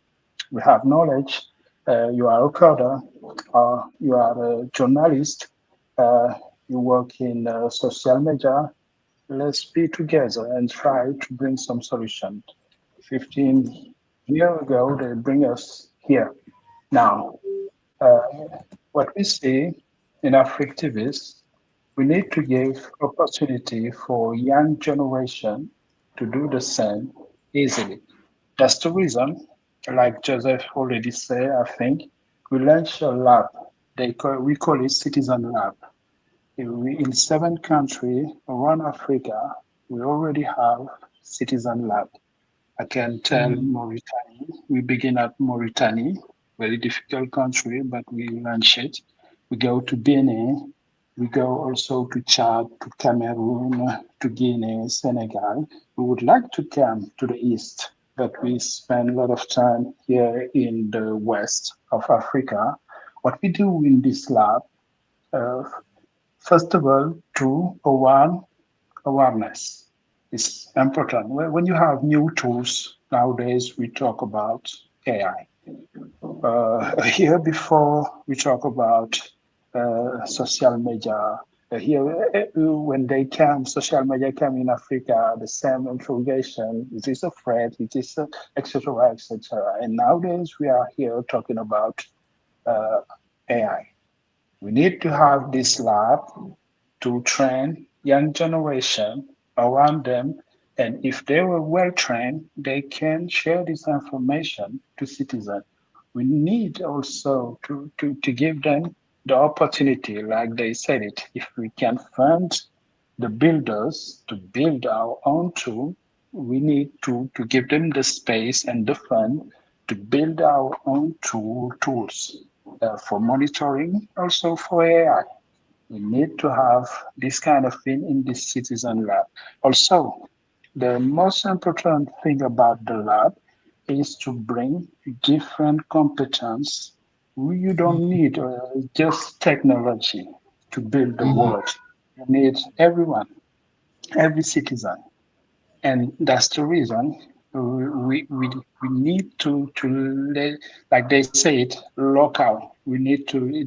We have knowledge. You are a coder, you are a journalist, uh, you work in social media. Let's be together and try to bring some solution. 15 years ago, they bring us here. Now, uh, what we see in Africtivists, we need to give opportunity for young generation to do the same easily. That's the reason, like Joseph already said, I think, we launched a lab. We call it Citizen Lab. In 7 countries around Africa, we already have Citizen Lab. I can tell Mauritania. We begin at Mauritania, very difficult country, but we launch it. We go to Benin. We go also to Chad, to Cameroon, to Guinea, Senegal. We would like to come to the east, but we spend a lot of time here in the west of Africa. What we do in this lab, uh, first of all, to awareness is important. When you have new tools, nowadays we talk about AI. Here before we talk about social media. Here, when they came, social media came in Africa, the same interrogation, it is a threat, it is etc., etc. And nowadays we are here talking about AI. We need to have this lab to train young generation around them. And if they were well trained, they can share this information to citizens. We need also to give them the opportunity, like they said it, if we can fund the builders to build our own tool, we need to give them the space and the fund to build our own tools for monitoring, also for AI. We need to have this kind of thing in this citizen lab. Also, the most important thing about the lab is to bring different competence. You don't need just technology to build the world. You need everyone, every citizen, and that's the reason we need to let, like they say it, local. We need to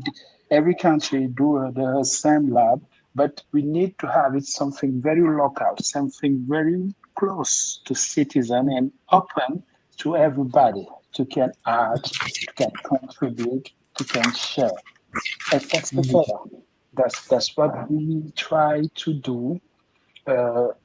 every country do the same lab, but we need to have it something very local, something very close to citizen and open to everybody to can add, to can contribute, to can share, etc. That's what we try to do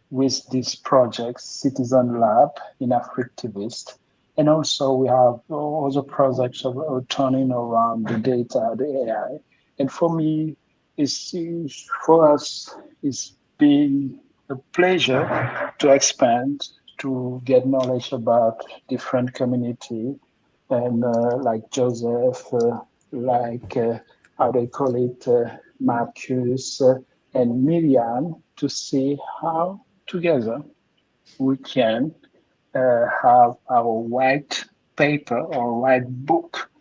with this project, Citizen Lab in Africtivist. And also we have other projects of turning around the data, the AI. And for me, for us, it's been a pleasure to expand, to get knowledge about different community, and like Joseph, how they call it, Marcus, and Miriam, to see how together we can have our white paper or white book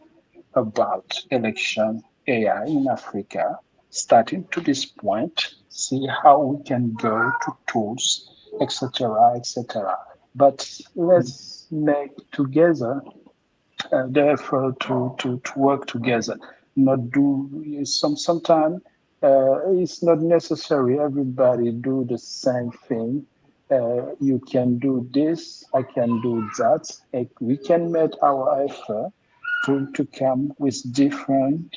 about election AI in Africa, starting to this point, see how we can go to tools, etc., etc. But let's make together the effort to work together, not do sometimes it's not necessary everybody do the same thing. You can do this, I can do that. We can make our effort to come with different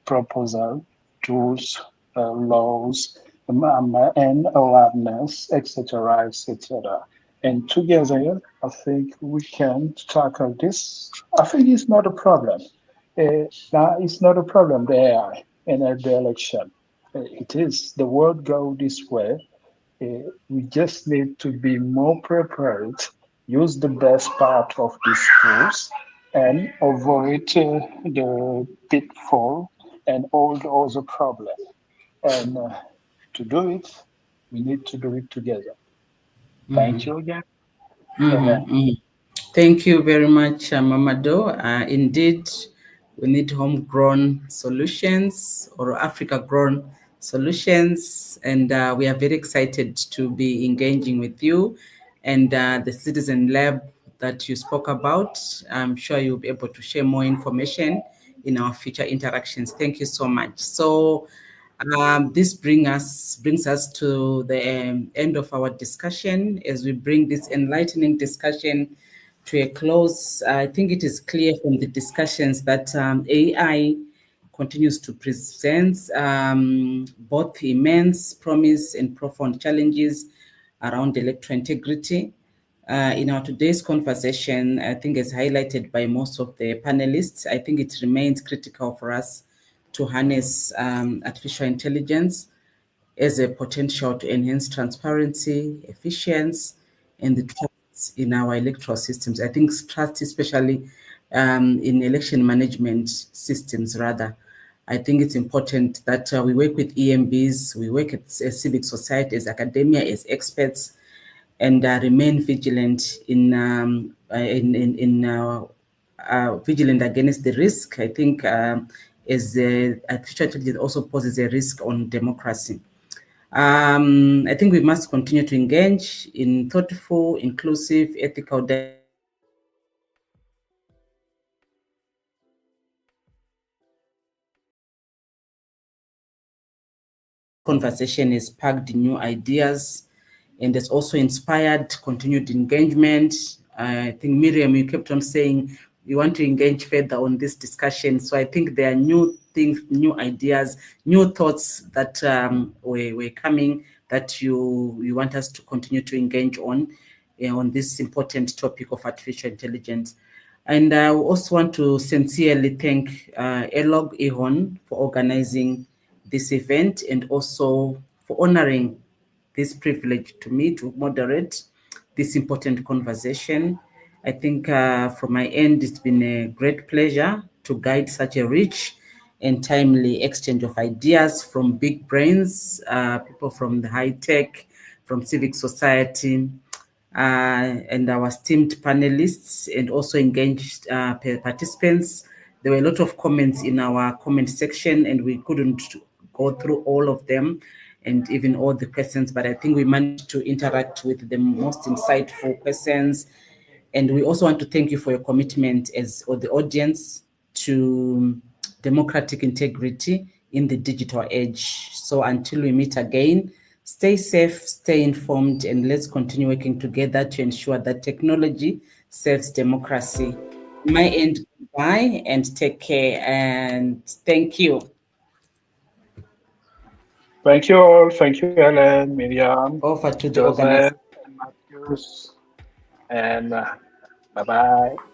proposal, tools, laws, and awareness, etc., etc. And together, I think we can tackle this. I think it's not a problem. Now, it's not a problem, the AI and the election. It is. The world go this way. We just need to be more prepared, use the best part of these tools, and avoid the pitfall and all the other problems. And to do it, we need to do it together. Thank you again. Thank you very much, Mamado. Indeed, we need homegrown solutions or Africa-grown solutions, and we are very excited to be engaging with you and the Citizen Lab that you spoke about. I'm sure you'll be able to share more information in our future interactions. Thank you so much. So this brings us to the end of our discussion. As we bring this enlightening discussion to a close, I think it is clear from the discussions that AI continues to present both immense promise and profound challenges around electoral integrity. In our today's conversation, I think as highlighted by most of the panelists, I think it remains critical for us to harness artificial intelligence as a potential to enhance transparency, efficiency, and the trust in our electoral systems. I think trust, especially in election management systems, rather. I think it's important that we work with EMBs, we work as civic society, as academia, as experts, and remain vigilant vigilant against the risk. I think as artificial intelligence also poses a risk on democracy. I think we must continue to engage in thoughtful, inclusive, ethical conversation has sparked new ideas and has also inspired continued engagement. I think, Miriam, you kept on saying you want to engage further on this discussion. So I think there are new things, new ideas, new thoughts that were coming that you want us to continue to engage on this important topic of artificial intelligence. And I also want to sincerely thank ELOG EHORN for organizing this event and also for honoring this privilege to me to moderate this important conversation. I think from my end, it's been a great pleasure to guide such a rich and timely exchange of ideas from big brains, people from the high tech, from civic society, and our esteemed panelists and also engaged participants. There were a lot of comments in our comment section, and we couldn't go through all of them and even all the questions, but I think we managed to interact with the most insightful questions. And we also want to thank you for your commitment as the audience to democratic integrity in the digital age. So until we meet again, stay safe, stay informed, and let's continue working together to ensure that technology serves democracy. My end, goodbye and take care, and thank you. Thank you all. Thank you, Helen, Miriam, Over to the Joseph, organizer. and Matthews. And bye-bye.